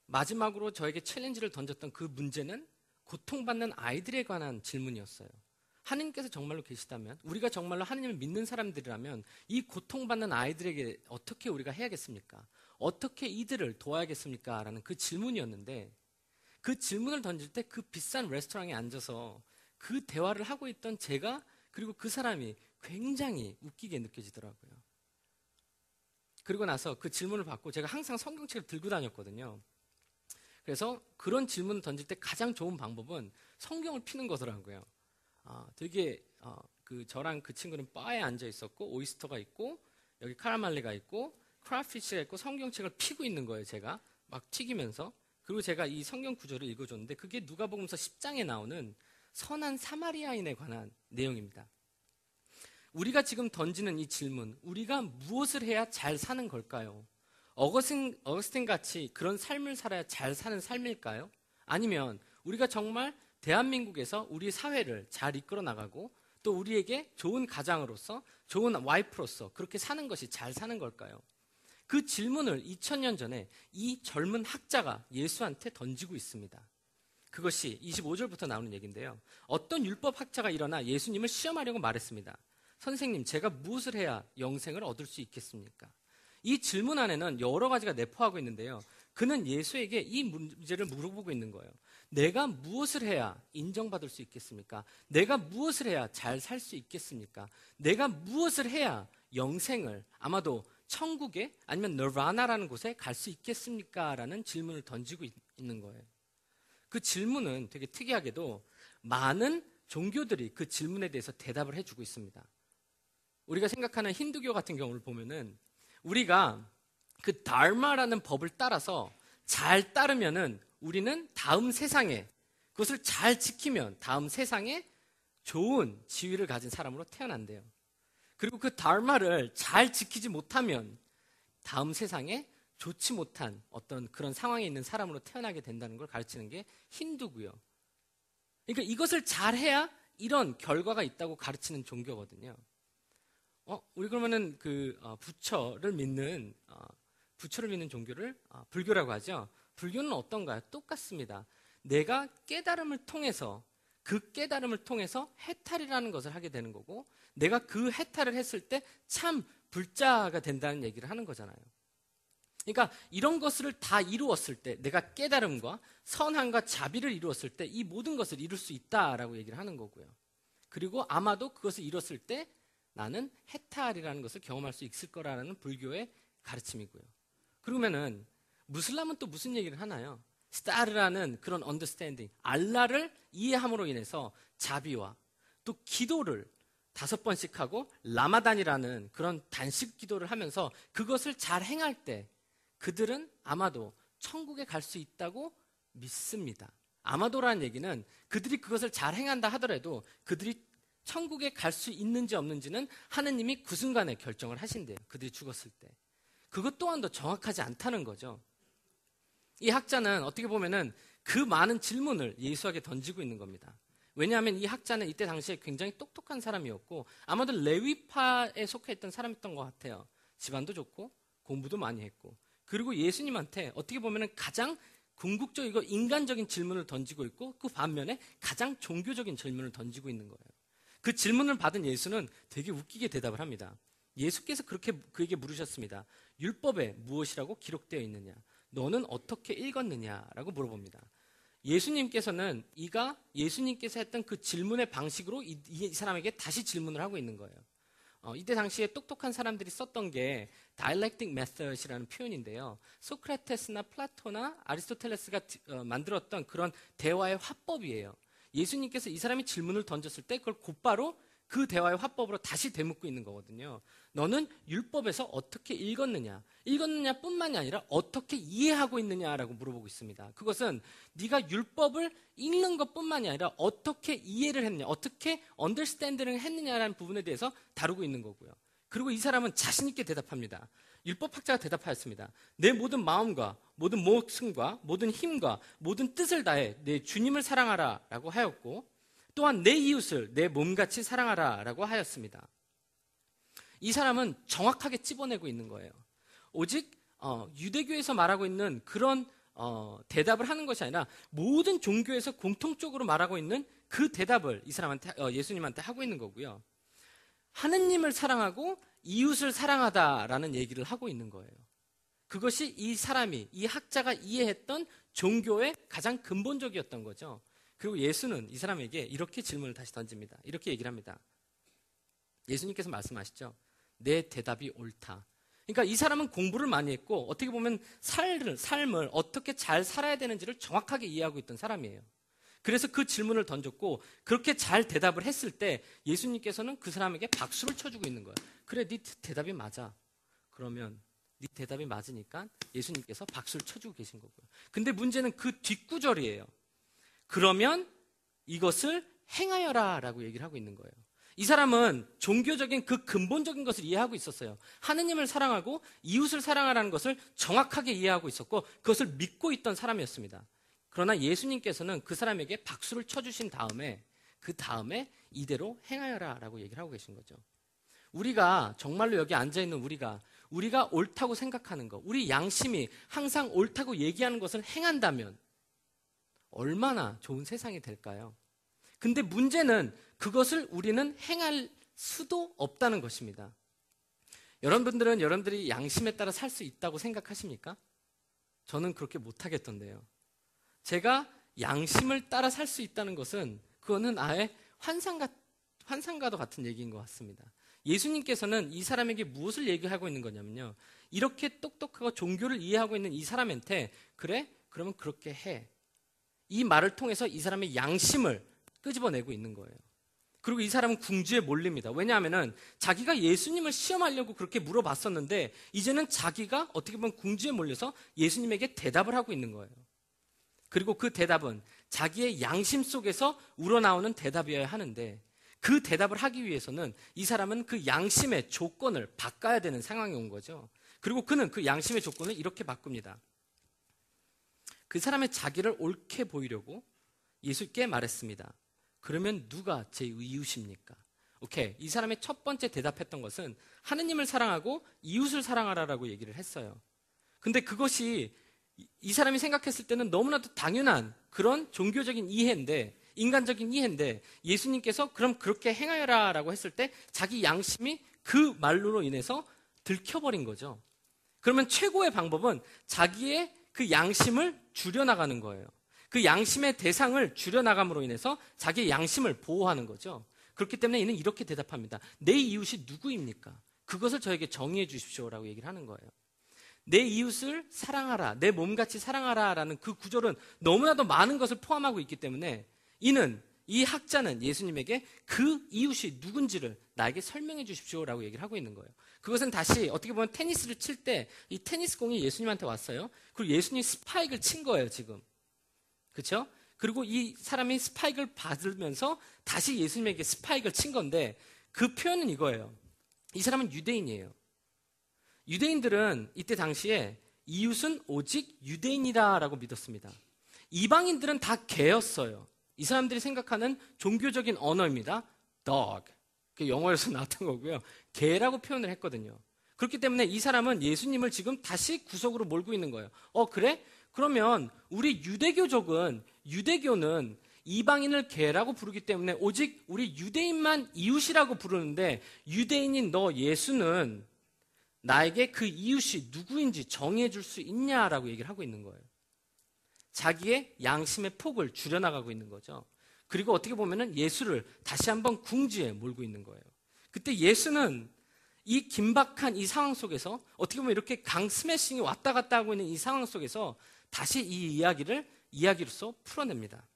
E: 마지막으로 저에게 챌린지를 던졌던 그 문제는 고통받는 아이들에 관한 질문이었어요. 하나님께서 정말로 계시다면, 우리가 정말로 하나님을 믿는 사람들이라면 이 고통받는 아이들에게 어떻게 우리가 해야겠습니까? 어떻게 이들을 도와야겠습니까? 라는 그 질문이었는데 그 질문을 던질 때 그 비싼 레스토랑에 앉아서 그 대화를 하고 있던 제가 그리고 그 사람이 굉장히 웃기게 느껴지더라고요. 그리고 나서 그 질문을 받고 제가 항상 성경책을 들고 다녔거든요. 그래서 그런 질문을 던질 때 가장 좋은 방법은 성경을 피는 거더라고요. 저랑 그 친구는 바에 앉아 있었고 오이스터가 있고 여기 카라말리가 있고 크라피시가 있고 성경책을 피고 있는 거예요. 제가 막 튀기면서. 그리고 제가 이 성경 구절을 읽어줬는데 그게 누가복음서 10장에 나오는 선한 사마리아인에 관한 내용입니다. 우리가 지금 던지는 이 질문, 우리가 무엇을 해야 잘 사는 걸까요? 어거스틴 같이 그런 삶을 살아야 잘 사는 삶일까요? 아니면 우리가 정말 대한민국에서 우리 사회를 잘 이끌어 나가고 또 우리에게 좋은 가장으로서 좋은 와이프로서 그렇게 사는 것이 잘 사는 걸까요? 그 질문을 2000년 전에 이 젊은 학자가 예수한테 던지고 있습니다. 그것이 25절부터 나오는 얘기인데요. 어떤 율법 학자가 일어나 예수님을 시험하려고 말했습니다. 선생님, 제가 무엇을 해야 영생을 얻을 수 있겠습니까? 이 질문 안에는 여러 가지가 내포하고 있는데요. 그는 예수에게 이 문제를 물어보고 있는 거예요. 내가 무엇을 해야 인정받을 수 있겠습니까? 내가 무엇을 해야 잘 살 수 있겠습니까? 내가 무엇을 해야 영생을 아마도 천국에 아니면 너바나라는 곳에 갈 수 있겠습니까? 라는 질문을 던지고 있는 거예요. 그 질문은 되게 특이하게도 많은 종교들이 그 질문에 대해서 대답을 해주고 있습니다. 우리가 생각하는 힌두교 같은 경우를 보면은 우리가 그 다르마라는 법을 따라서 잘 따르면은 우리는 다음 세상에 그것을 잘 지키면 다음 세상에 좋은 지위를 가진 사람으로 태어난대요. 그리고 그 다르마를 잘 지키지 못하면 다음 세상에 좋지 못한 어떤 그런 상황에 있는 사람으로 태어나게 된다는 걸 가르치는 게 힌두고요. 그러니까 이것을 잘해야 이런 결과가 있다고 가르치는 종교거든요. 우리 그러면은 부처를 믿는 종교를 불교라고 하죠. 불교는 어떤가요? 똑같습니다. 내가 깨달음을 통해서 그 깨달음을 통해서 해탈이라는 것을 하게 되는 거고 내가 그 해탈을 했을 때 참 불자가 된다는 얘기를 하는 거잖아요. 그러니까 이런 것을 다 이루었을 때 내가 깨달음과 선함과 자비를 이루었을 때 이 모든 것을 이룰 수 있다라고 얘기를 하는 거고요. 그리고 아마도 그것을 이뤘을 때 나는 해탈이라는 것을 경험할 수 있을 거라는 불교의 가르침이고요. 그러면은 무슬람은 또 무슨 얘기를 하나요? 스타르라는 그런 언더스탠딩, 알라를 이해함으로 인해서 자비와 또 기도를 5번씩 하고 라마단이라는 그런 단식 기도를 하면서 그것을 잘 행할 때 그들은 아마도 천국에 갈 수 있다고 믿습니다. 아마도라는 얘기는 그들이 그것을 잘 행한다 하더라도 그들이 천국에 갈 수 있는지 없는지는 하느님이 그 순간에 결정을 하신대요. 그들이 죽었을 때. 그것 또한도 정확하지 않다는 거죠. 이 학자는 어떻게 보면은 그 많은 질문을 예수에게 던지고 있는 겁니다. 왜냐하면 이 학자는 이때 당시에 굉장히 똑똑한 사람이었고 아마도 레위파에 속해 있던 사람이었던 것 같아요. 집안도 좋고 공부도 많이 했고 그리고 예수님한테 어떻게 보면은 가장 궁극적이고 인간적인 질문을 던지고 있고 그 반면에 가장 종교적인 질문을 던지고 있는 거예요. 그 질문을 받은 예수는 되게 웃기게 대답을 합니다. 예수께서 그렇게 그에게 물으셨습니다. 율법에 무엇이라고 기록되어 있느냐? 너는 어떻게 읽었느냐라고 물어봅니다. 예수님께서는 예수님께서 했던 그 질문의 방식으로 이 사람에게 다시 질문을 하고 있는 거예요. 이때 당시에 똑똑한 사람들이 썼던 게 dialectic method이라는 표현인데요. 소크라테스나 플라토나 아리스토텔레스가 만들었던 그런 대화의 화법이에요. 예수님께서 이 사람이 질문을 던졌을 때 그걸 곧바로 그 대화의 화법으로 다시 되묻고 있는 거거든요. 너는 율법에서 어떻게 읽었느냐? 읽었느냐뿐만이 아니라 어떻게 이해하고 있느냐라고 물어보고 있습니다. 그것은 네가 율법을 읽는 것뿐만이 아니라 어떻게 이해를 했느냐, 어떻게 언더스탠딩을 했느냐라는 부분에 대해서 다루고 있는 거고요. 그리고 이 사람은 자신 있게 대답합니다. 율법학자가 대답하였습니다. 내 모든 마음과 모든 목숨과 모든 힘과 모든 뜻을 다해 내 주님을 사랑하라 라고 하였고 또한 내 이웃을 내 몸같이 사랑하라 라고 하였습니다. 이 사람은 정확하게 찝어내고 있는 거예요. 오직 유대교에서 말하고 있는 그런 대답을 하는 것이 아니라 모든 종교에서 공통적으로 말하고 있는 그 대답을 이 사람한테 예수님한테 하고 있는 거고요. 하느님을 사랑하고 이웃을 사랑하다라는 얘기를 하고 있는 거예요. 그것이 이 학자가 이해했던 종교의 가장 근본적이었던 거죠. 그리고 예수는 이 사람에게 이렇게 질문을 다시 던집니다. 이렇게 얘기를 합니다. 예수님께서 말씀하시죠. 내 대답이 옳다. 그러니까 이 사람은 공부를 많이 했고 어떻게 보면 삶을 어떻게 잘 살아야 되는지를 정확하게 이해하고 있던 사람이에요. 그래서 그 질문을 던졌고 그렇게 잘 대답을 했을 때 예수님께서는 그 사람에게 박수를 쳐주고 있는 거예요. 그래, 네 대답이 맞아. 그러면 네 대답이 맞으니까 예수님께서 박수를 쳐주고 계신 거고요. 근데 문제는 그 뒷구절이에요. 그러면 이것을 행하여라 라고 얘기를 하고 있는 거예요. 이 사람은 종교적인 그 근본적인 것을 이해하고 있었어요. 하느님을 사랑하고 이웃을 사랑하라는 것을 정확하게 이해하고 있었고 그것을 믿고 있던 사람이었습니다. 그러나 예수님께서는 그 사람에게 박수를 쳐주신 다음에 그 다음에 이대로 행하여라 라고 얘기를 하고 계신 거죠. 우리가 정말로 여기 앉아있는 우리가 옳다고 생각하는 것, 우리 양심이 항상 옳다고 얘기하는 것을 행한다면 얼마나 좋은 세상이 될까요? 근데 문제는 그것을 우리는 행할 수도 없다는 것입니다. 여러분들은 여러분들이 양심에 따라 살 수 있다고 생각하십니까? 저는 그렇게 못하겠던데요. 제가 양심을 따라 살 수 있다는 것은 그거는 아예 환상과도 같은 얘기인 것 같습니다. 예수님께서는 이 사람에게 무엇을 얘기하고 있는 거냐면요. 이렇게 똑똑하고 종교를 이해하고 있는 이 사람한테 그래? 그러면 그렇게 해. 이 말을 통해서 이 사람의 양심을 끄집어내고 있는 거예요. 그리고 이 사람은 궁지에 몰립니다. 왜냐하면 자기가 예수님을 시험하려고 그렇게 물어봤었는데 이제는 자기가 어떻게 보면 궁지에 몰려서 예수님에게 대답을 하고 있는 거예요. 그리고 그 대답은 자기의 양심 속에서 우러나오는 대답이어야 하는데 그 대답을 하기 위해서는 이 사람은 그 양심의 조건을 바꿔야 되는 상황이 온 거죠. 그리고 그는 그 양심의 조건을 이렇게 바꿉니다. 그 사람의 자기를 옳게 보이려고 예수께 말했습니다. 그러면 누가 제 이웃입니까? 오케이. 이 사람의 첫 번째 대답했던 것은 하느님을 사랑하고 이웃을 사랑하라라고 얘기를 했어요. 근데 그것이 이 사람이 생각했을 때는 너무나도 당연한 그런 종교적인 이해인데, 인간적인 이해인데 예수님께서 그럼 그렇게 행하여라 라고 했을 때 자기 양심이 그 말로 인해서 들켜버린 거죠. 그러면 최고의 방법은 자기의 그 양심을 줄여나가는 거예요. 그 양심의 대상을 줄여나감으로 인해서 자기의 양심을 보호하는 거죠. 그렇기 때문에 이는 이렇게 대답합니다. 내 이웃이 누구입니까? 그것을 저에게 정의해 주십시오라고 얘기를 하는 거예요. 내 이웃을 사랑하라, 내 몸같이 사랑하라 라는 그 구절은 너무나도 많은 것을 포함하고 있기 때문에 이 학자는 예수님에게 그 이웃이 누군지를 나에게 설명해 주십시오라고 얘기를 하고 있는 거예요. 그것은 다시 어떻게 보면 테니스를 칠 때 이 테니스 공이 예수님한테 왔어요. 그리고 예수님이 스파이크를 친 거예요, 지금. 그렇죠? 그리고 이 사람이 스파이크를 받으면서 다시 예수님에게 스파이크를 친 건데 그 표현은 이거예요. 이 사람은 유대인이에요. 유대인들은 이때 당시에 이웃은 오직 유대인이다라고 믿었습니다. 이방인들은 다 개였어요. 이 사람들이 생각하는 종교적인 언어입니다. dog. 그 영어에서 나왔던 거고요. 개라고 표현을 했거든요. 그렇기 때문에 이 사람은 예수님을 지금 다시 구석으로 몰고 있는 거예요. 그래? 그러면 우리 유대교는 이방인을 개라고 부르기 때문에 오직 우리 유대인만 이웃이라고 부르는데 유대인인 너 예수는 나에게 그 이웃이 누구인지 정의해 줄 수 있냐라고 얘기를 하고 있는 거예요. 자기의 양심의 폭을 줄여나가고 있는 거죠. 그리고 어떻게 보면은 예수를 다시 한번 궁지에 몰고 있는 거예요. 그때 예수는 이 긴박한 이 상황 속에서 어떻게 보면 이렇게 강 스매싱이 왔다 갔다 하고 있는 이 상황 속에서 다시 이 이야기를 이야기로서 풀어냅니다.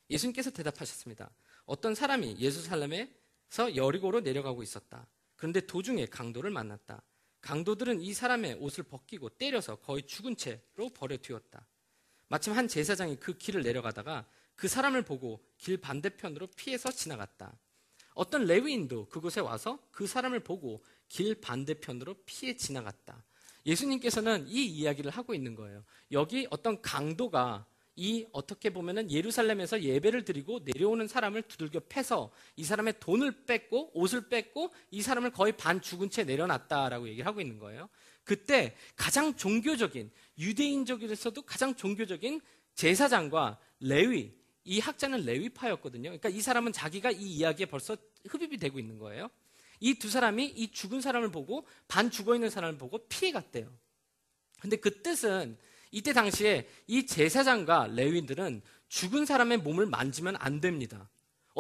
E: 예수님께서 대답하셨습니다. 어떤 사람이 예루살렘에서 여리고로 내려가고 있었다. 그런데 도중에 강도를 만났다. 강도들은 이 사람의 옷을 벗기고 때려서 거의 죽은 채로 버려두었다. 마침 한 제사장이 그 길을 내려가다가 그 사람을 보고 길 반대편으로 피해서 지나갔다. 어떤 레위인도 그곳에 와서 그 사람을 보고 길 반대편으로 피해 지나갔다. 예수님께서는 이 이야기를 하고 있는 거예요. 여기 어떤 강도가 이 어떻게 보면은 예루살렘에서 예배를 드리고 내려오는 사람을 두들겨 패서 이 사람의 돈을 뺏고 옷을 뺏고 이 사람을 거의 반 죽은 채 내려놨다라고 얘기를 하고 있는 거예요. 그때 가장 종교적인 유대인적에서도 가장 종교적인 제사장과 레위, 이 학자는 레위파였거든요. 그러니까 이 사람은 자기가 이 이야기에 벌써 흡입이 되고 있는 거예요. 이 두 사람이 이 죽은 사람을 보고 반 죽어있는 사람을 보고 피해갔대요. 근데 그 뜻은 이때 당시에 이 제사장과 레위인들은 죽은 사람의 몸을 만지면 안 됩니다.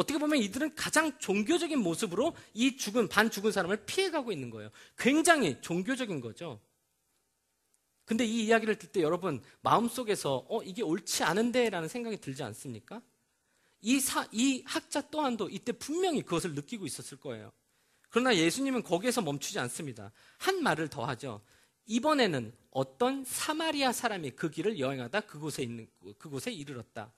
E: 어떻게 보면 이들은 가장 종교적인 모습으로 이 반 죽은 사람을 피해가고 있는 거예요. 굉장히 종교적인 거죠. 근데 이 이야기를 들 때 여러분 마음속에서 이게 옳지 않은데 라는 생각이 들지 않습니까? 이 학자 또한도 이때 분명히 그것을 느끼고 있었을 거예요. 그러나 예수님은 거기에서 멈추지 않습니다. 한 말을 더 하죠. 이번에는 어떤 사마리아 사람이 그 길을 여행하다 그곳에 이르렀다.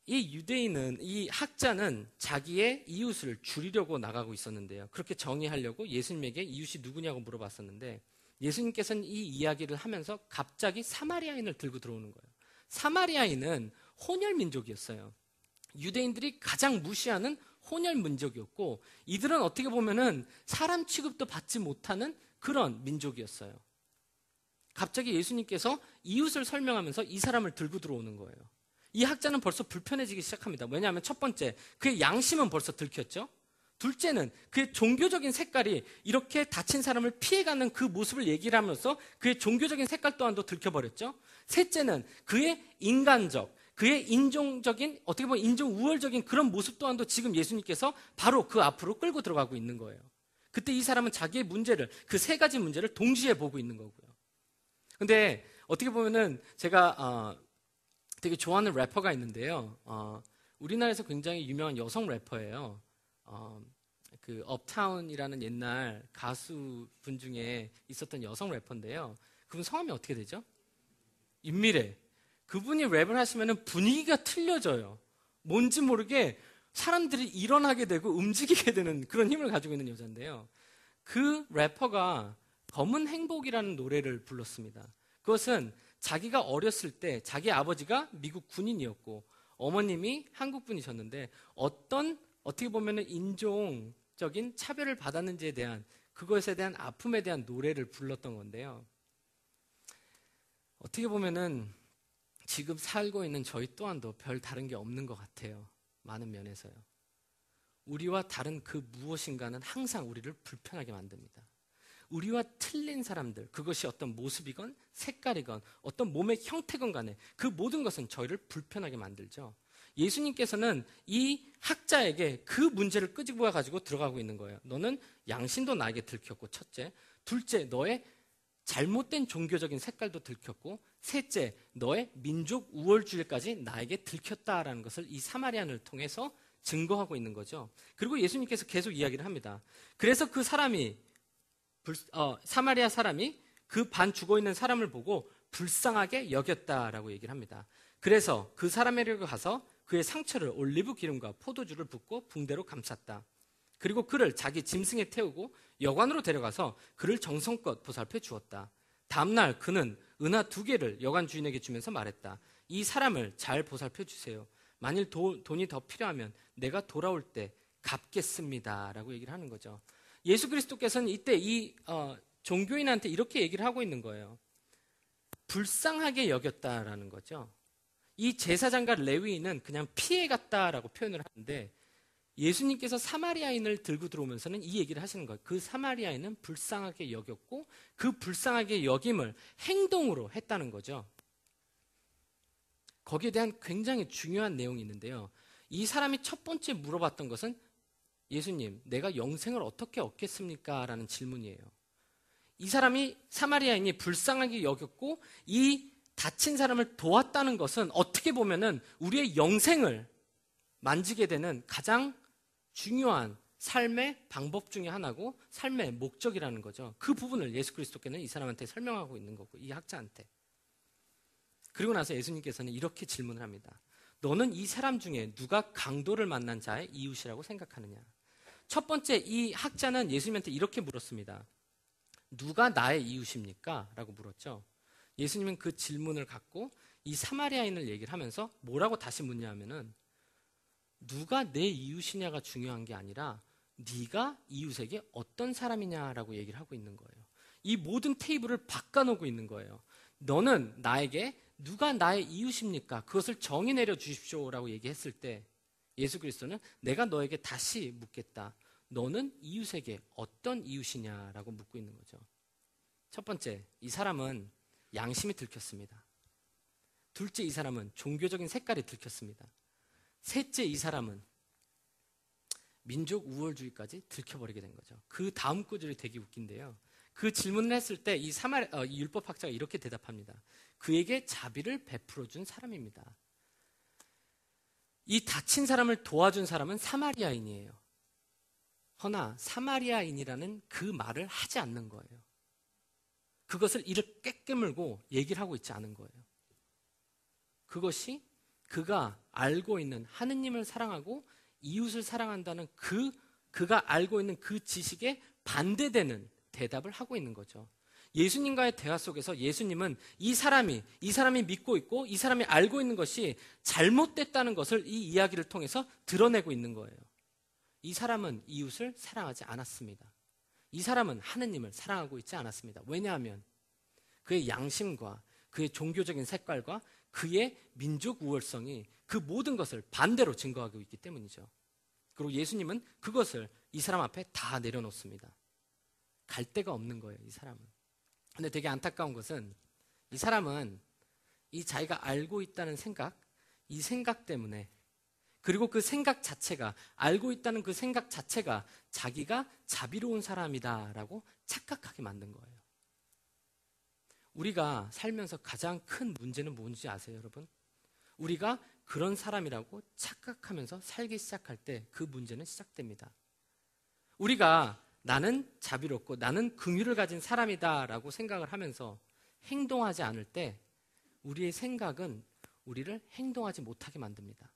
E: 이 유대인은, 이 학자는 자기의 이웃을 줄이려고 나가고 있었는데요. 그렇게 정의하려고 예수님에게 이웃이 누구냐고 물어봤었는데 예수님께서는 이 이야기를 하면서 갑자기 사마리아인을 들고 들어오는 거예요. 사마리아인은 혼혈 민족이었어요. 유대인들이 가장 무시하는 혼혈 민족이었고 이들은 어떻게 보면은 사람 취급도 받지 못하는 그런 민족이었어요. 갑자기 예수님께서 이웃을 설명하면서 이 사람을 들고 들어오는 거예요. 이 학자는 벌써 불편해지기 시작합니다. 왜냐하면 첫 번째, 그의 양심은 벌써 들켰죠. 둘째는 그의 종교적인 색깔이 이렇게 다친 사람을 피해가는 그 모습을 얘기를 하면서 그의 종교적인 색깔 또한도 들켜버렸죠. 셋째는 그의 인간적, 그의 인종적인, 어떻게 보면 인종 우월적인 그런 모습 또한도 지금 예수님께서 바로 그 앞으로 끌고 들어가고 있는 거예요. 그때 이 사람은 자기의 문제를, 그 세 가지 문제를 동시에 보고 있는 거고요. 근데 어떻게 보면은 제가 되게 좋아하는 래퍼가 있는데요. 우리나라에서 굉장히 유명한 여성 래퍼예요. 그 업타운이라는 옛날 가수분 중에 있었던 여성 래퍼인데요. 그분 성함이 어떻게 되죠? 윤미래. 그분이 랩을 하시면 분위기가 틀려져요. 뭔지 모르게 사람들이 일어나게 되고 움직이게 되는 그런 힘을 가지고 있는 여자인데요. 그 래퍼가 검은 행복이라는 노래를 불렀습니다. 그것은 자기가 어렸을 때 자기 아버지가 미국 군인이었고 어머님이 한국 분이셨는데 어떻게 보면 인종적인 차별을 받았는지에 대한 그것에 대한 아픔에 대한 노래를 불렀던 건데요. 어떻게 보면은 지금 살고 있는 저희 또한도 별 다른 게 없는 것 같아요. 많은 면에서요. 우리와 다른 그 무엇인가는 항상 우리를 불편하게 만듭니다. 우리와 틀린 사람들, 그것이 어떤 모습이건 색깔이건 어떤 몸의 형태건 간에 그 모든 것은 저희를 불편하게 만들죠. 예수님께서는 이 학자에게 그 문제를 끄집어 가지고 들어가고 있는 거예요. 너는 양심도 나에게 들켰고 첫째, 둘째 너의 잘못된 종교적인 색깔도 들켰고 셋째 너의 민족 우월주의까지 나에게 들켰다라는 것을 이 사마리아인을 통해서 증거하고 있는 거죠. 그리고 예수님께서 계속 이야기를 합니다. 그래서 그 사람이 사마리아 사람이 그 반 죽어있는 사람을 보고 불쌍하게 여겼다라고 얘기를 합니다. 그래서 그 사람에게 가서 그의 상처를 올리브 기름과 포도주를 붓고 붕대로 감쌌다. 그리고 그를 자기 짐승에 태우고 여관으로 데려가서 그를 정성껏 보살펴 주었다. 다음날 그는 은하 2개를 여관 주인에게 주면서 말했다. 이 사람을 잘 보살펴 주세요. 만일 돈이 더 필요하면 내가 돌아올 때 갚겠습니다. 라고 얘기를 하는 거죠. 예수 그리스도께서는 이때 이 종교인한테 이렇게 얘기를 하고 있는 거예요. 불쌍하게 여겼다라는 거죠. 이 제사장과 레위인은 그냥 피해갔다라고 표현을 하는데 예수님께서 사마리아인을 들고 들어오면서는 이 얘기를 하시는 거예요. 그 사마리아인은 불쌍하게 여겼고 그 불쌍하게 여김을 행동으로 했다는 거죠. 거기에 대한 굉장히 중요한 내용이 있는데요. 이 사람이 첫 번째 물어봤던 것은 예수님, 내가 영생을 어떻게 얻겠습니까? 라는 질문이에요. 이 사람이 사마리아인이 불쌍하게 여겼고 이 다친 사람을 도왔다는 것은 어떻게 보면은 우리의 영생을 만지게 되는 가장 중요한 삶의 방법 중에 하나고 삶의 목적이라는 거죠. 그 부분을 예수 그리스도께는 이 사람한테 설명하고 있는 거고 이 학자한테. 그리고 나서 예수님께서는 이렇게 질문을 합니다. 너는 이 사람 중에 누가 강도를 만난 자의 이웃이라고 생각하느냐? 첫 번째 이 학자는 예수님한테 이렇게 물었습니다. 누가 나의 이웃입니까? 라고 물었죠. 예수님은 그 질문을 갖고 이 사마리아인을 얘기를 하면서 뭐라고 다시 묻냐 하면은 누가 내 이웃이냐가 중요한 게 아니라 네가 이웃에게 어떤 사람이냐라고 얘기를 하고 있는 거예요. 이 모든 테이블을 바꿔놓고 있는 거예요. 너는 나에게 누가 나의 이웃입니까? 그것을 정의 내려 주십시오라고 얘기했을 때 예수 그리스도는 내가 너에게 다시 묻겠다. 너는 이웃에게 어떤 이웃이냐라고 묻고 있는 거죠. 첫 번째, 이 사람은 양심이 들켰습니다. 둘째, 이 사람은 종교적인 색깔이 들켰습니다. 셋째, 이 사람은 민족 우월주의까지 들켜버리게 된 거죠. 그 다음 구절이 되게 웃긴데요. 그 질문을 했을 때 이 이 율법학자가 이렇게 대답합니다. 그에게 자비를 베풀어준 사람입니다. 이 다친 사람을 도와준 사람은 사마리아인이에요. 허나 사마리아인이라는 그 말을 하지 않는 거예요. 그것을 이를 깨물고 얘기를 하고 있지 않은 거예요. 그것이 그가 알고 있는 하느님을 사랑하고 이웃을 사랑한다는 그가 알고 있는 그 지식에 반대되는 대답을 하고 있는 거죠. 예수님과의 대화 속에서 예수님은 이 사람이 믿고 있고 이 사람이 알고 있는 것이 잘못됐다는 것을 이 이야기를 통해서 드러내고 있는 거예요. 이 사람은 이웃을 사랑하지 않았습니다. 이 사람은 하느님을 사랑하고 있지 않았습니다. 왜냐하면 그의 양심과 그의 종교적인 색깔과 그의 민족 우월성이 그 모든 것을 반대로 증거하고 있기 때문이죠. 그리고 예수님은 그것을 이 사람 앞에 다 내려놓습니다. 갈 데가 없는 거예요, 이 사람은. 근데 되게 안타까운 것은 이 사람은 이 자기가 알고 있다는 생각, 이 생각 때문에, 그리고 그 생각 자체가, 알고 있다는 그 생각 자체가 자기가 자비로운 사람이다라고 착각하게 만든 거예요. 우리가 살면서 가장 큰 문제는 뭔지 아세요, 여러분? 우리가 그런 사람이라고 착각하면서 살기 시작할 때 그 문제는 시작됩니다. 우리가 나는 자비롭고 나는 긍휼을 가진 사람이다라고 생각을 하면서 행동하지 않을 때 우리의 생각은 우리를 행동하지 못하게 만듭니다.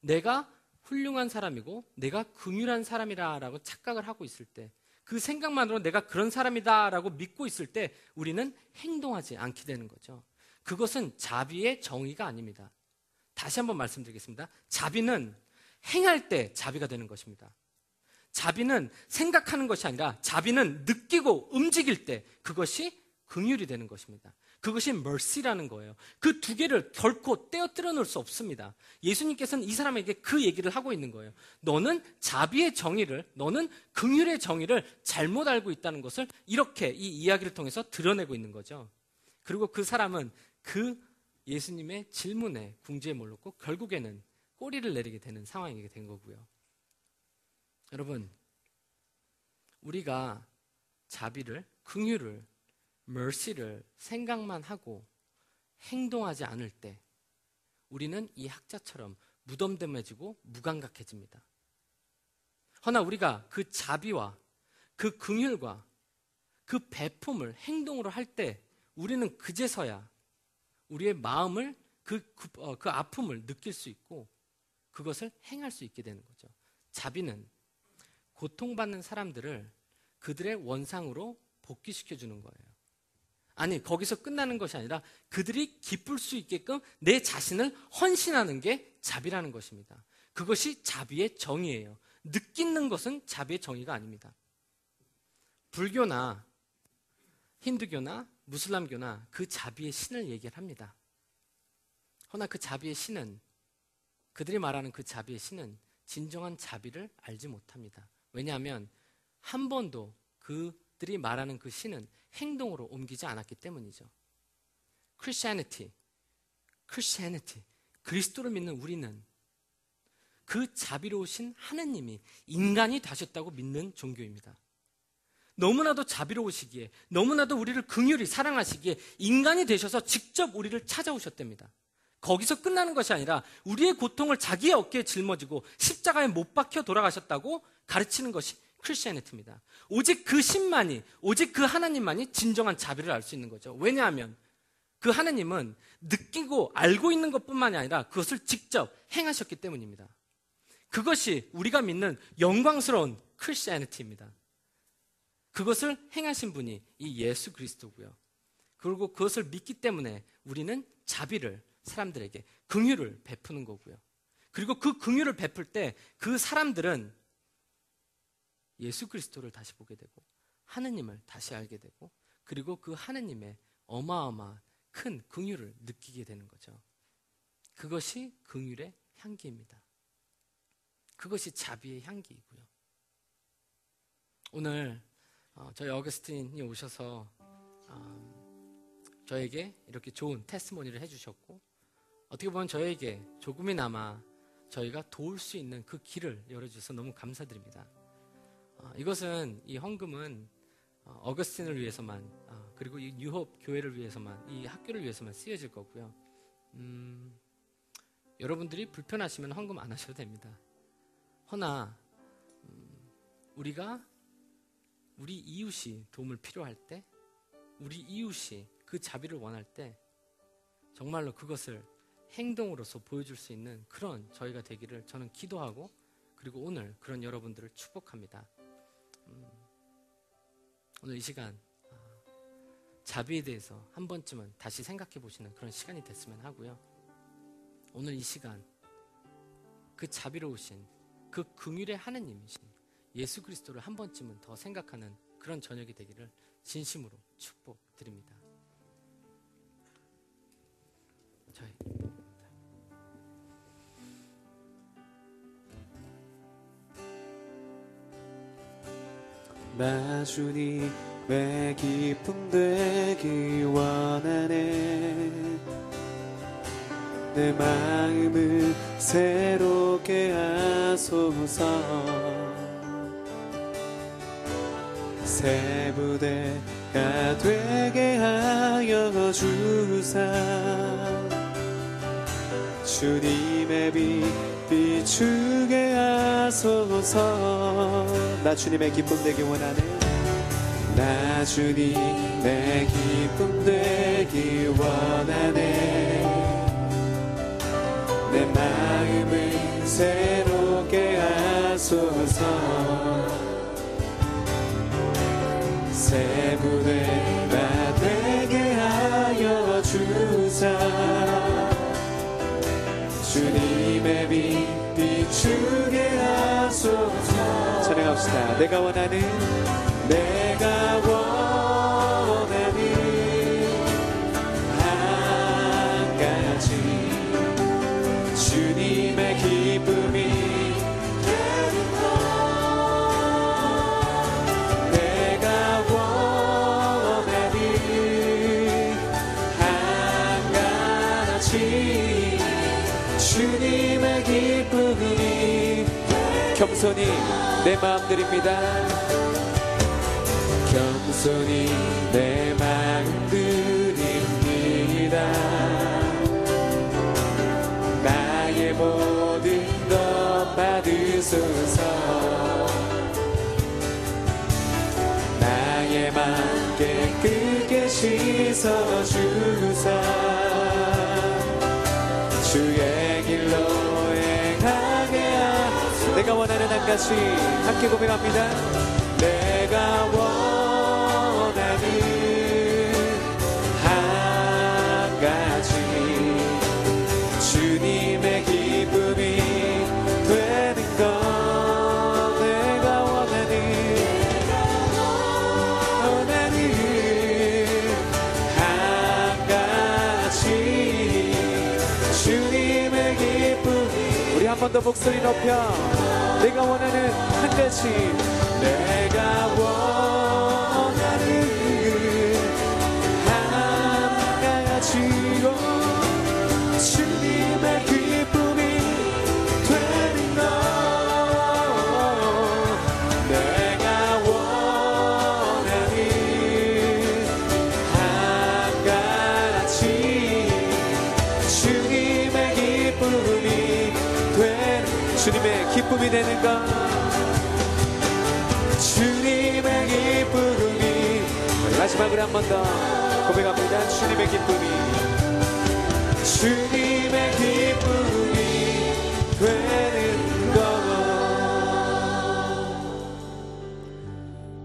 E: 내가 훌륭한 사람이고 내가 긍휼한 사람이라고 착각을 하고 있을 때, 그 생각만으로 내가 그런 사람이다라고 믿고 있을 때 우리는 행동하지 않게 되는 거죠. 그것은 자비의 정의가 아닙니다. 다시 한번 말씀드리겠습니다. 자비는 행할 때 자비가 되는 것입니다. 자비는 생각하는 것이 아니라 자비는 느끼고 움직일 때 그것이 긍휼이 되는 것입니다. 그것이 mercy라는 거예요. 그 두 개를 결코 떼어뜨려 놓을 수 없습니다. 예수님께서는 이 사람에게 그 얘기를 하고 있는 거예요. 너는 자비의 정의를, 너는 긍휼의 정의를 잘못 알고 있다는 것을 이렇게 이 이야기를 통해서 드러내고 있는 거죠. 그리고 그 사람은 그 예수님의 질문에 궁지에 몰렸고 결국에는 꼬리를 내리게 되는 상황이 된 거고요. 여러분, 우리가 자비를, 긍휼을, mercy를 생각만 하고 행동하지 않을 때 우리는 이 학자처럼 무덤덤해지고 무감각해집니다. 허나 우리가 그 자비와 그 긍휼과 그 배품을 행동으로 할 때 우리는 그제서야 우리의 마음을 그 아픔을 느낄 수 있고 그것을 행할 수 있게 되는 거죠. 자비는 고통받는 사람들을 그들의 원상으로 복귀시켜주는 거예요. 아니, 거기서 끝나는 것이 아니라 그들이 기쁠 수 있게끔 내 자신을 헌신하는 게 자비라는 것입니다. 그것이 자비의 정의예요. 느끼는 것은 자비의 정의가 아닙니다. 불교나 힌두교나 무슬람교나 그 자비의 신을 얘기를 합니다. 허나 그 자비의 신은, 그들이 말하는 그 자비의 신은 진정한 자비를 알지 못합니다. 왜냐하면 한 번도 그들이 말하는 그 신은 행동으로 옮기지 않았기 때문이죠. Christianity, 그리스도를 믿는 우리는 그 자비로우신 하느님이 인간이 되셨다고 믿는 종교입니다. 너무나도 자비로우시기에, 너무나도 우리를 긍휼히 사랑하시기에 인간이 되셔서 직접 우리를 찾아오셨답니다. 거기서 끝나는 것이 아니라 우리의 고통을 자기의 어깨에 짊어지고 십자가에 못 박혀 돌아가셨다고 가르치는 것이 크리스천리티입니다. 오직 그 신만이, 오직 그 하나님만이 진정한 자비를 알 수 있는 거죠. 왜냐하면 그 하나님은 느끼고 알고 있는 것뿐만이 아니라 그것을 직접 행하셨기 때문입니다. 그것이 우리가 믿는 영광스러운 크리스천리티입니다. 그것을 행하신 분이 이 예수 그리스도고요. 그리고 그것을 믿기 때문에 우리는 자비를 사람들에게, 긍휼을 베푸는 거고요. 그리고 그 긍휼을 베풀 때 그 사람들은 예수 그리스도를 다시 보게 되고 하느님을 다시 알게 되고 그리고 그 하느님의 어마어마한 큰 긍휼을 느끼게 되는 거죠. 그것이 긍휼의 향기입니다. 그것이 자비의 향기이고요. 오늘 저희 어거스틴이 오셔서 저에게 이렇게 좋은 테스티모니를 해주셨고 어떻게 보면 저에게 조금이나마 저희가 도울 수 있는 그 길을 열어주셔서 너무 감사드립니다. 이것은, 이 헌금은 어거스틴을 위해서만, 그리고 이 뉴홉 교회를 위해서만, 이 학교를 위해서만 쓰여질 거고요. 여러분들이 불편하시면 헌금 안 하셔도 됩니다. 허나 우리가 우리 이웃이 도움을 필요할 때, 우리 이웃이 그 자비를 원할 때 정말로 그것을 행동으로서 보여줄 수 있는 그런 저희가 되기를 저는 기도하고, 그리고 오늘 그런 여러분들을 축복합니다. 오늘 이 시간 자비에 대해서 한 번쯤은 다시 생각해 보시는 그런 시간이 됐으면 하고요. 오늘 이 시간 그 자비로우신, 그 긍휼의 하느님이신 예수 그리스도를 한 번쯤은 더 생각하는 그런 저녁이 되기를 진심으로 축복드립니다. 저희
B: 나 주님의 기쁨 되기 원하네. 내 마음을 새롭게 하소서. 새 부대가 되게 하여 주사. 주님의 빛 비추게 하소서. 나 주님의 기쁨 되기 원하네. 나 주님의 기쁨 되기 원하네. 내 마음을 새롭게 하소서. 새 부대가 되게 하여 주사. 주님의 빛 비추게 하소서. 찬양합시다. 내가 원하는 한 가지, 주님의 기쁨이 되는 것. 내가 원하는 한 가지, 주님의 기쁨이. 겸손히 내 마음 드립니다. 겸손히 내 마음 드립니다. 나의 모든 것 받으소서. 나의 맘 깨끗게 씻어주사. 주의 길로 행하게 하소서. 내가 원하는 한 가지 함께 고백합니다. 내가 원하는 한 가지, 주님의 기쁨이 되는 것. 내가 원하는 한 가지, 주님의 기쁨이. 우리 한 번 더 목소리 높여. 내가 원하는 한 가지. 내가 원하는 한 가지로 주님의 기쁨이 되는 것. 내가 원하는 한 가지, 주님의 기쁨이 되는. 주님의 기쁨이 되는 것. 주님의 기쁨이. 마지막으로 한 번 더 고백합니다. 주님의 기쁨이, 주님의 기쁨이 되는 것.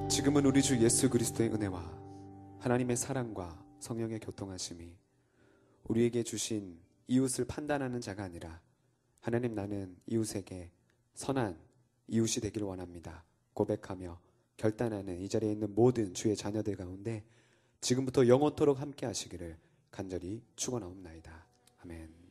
B: 지금은 우리 주 예수 그리스도의 은혜와 하나님의 사랑과 성령의 교통하심이 우리에게 주신 이웃을 판단하는 자가 아니라 하나님, 나는 이웃에게 선한 이웃이 되기를 원합니다 고백하며 결단하는 이 자리에 있는 모든 주의 자녀들 가운데 지금부터 영원토록 함께 하시기를 간절히 축원하옵나이다. 아멘.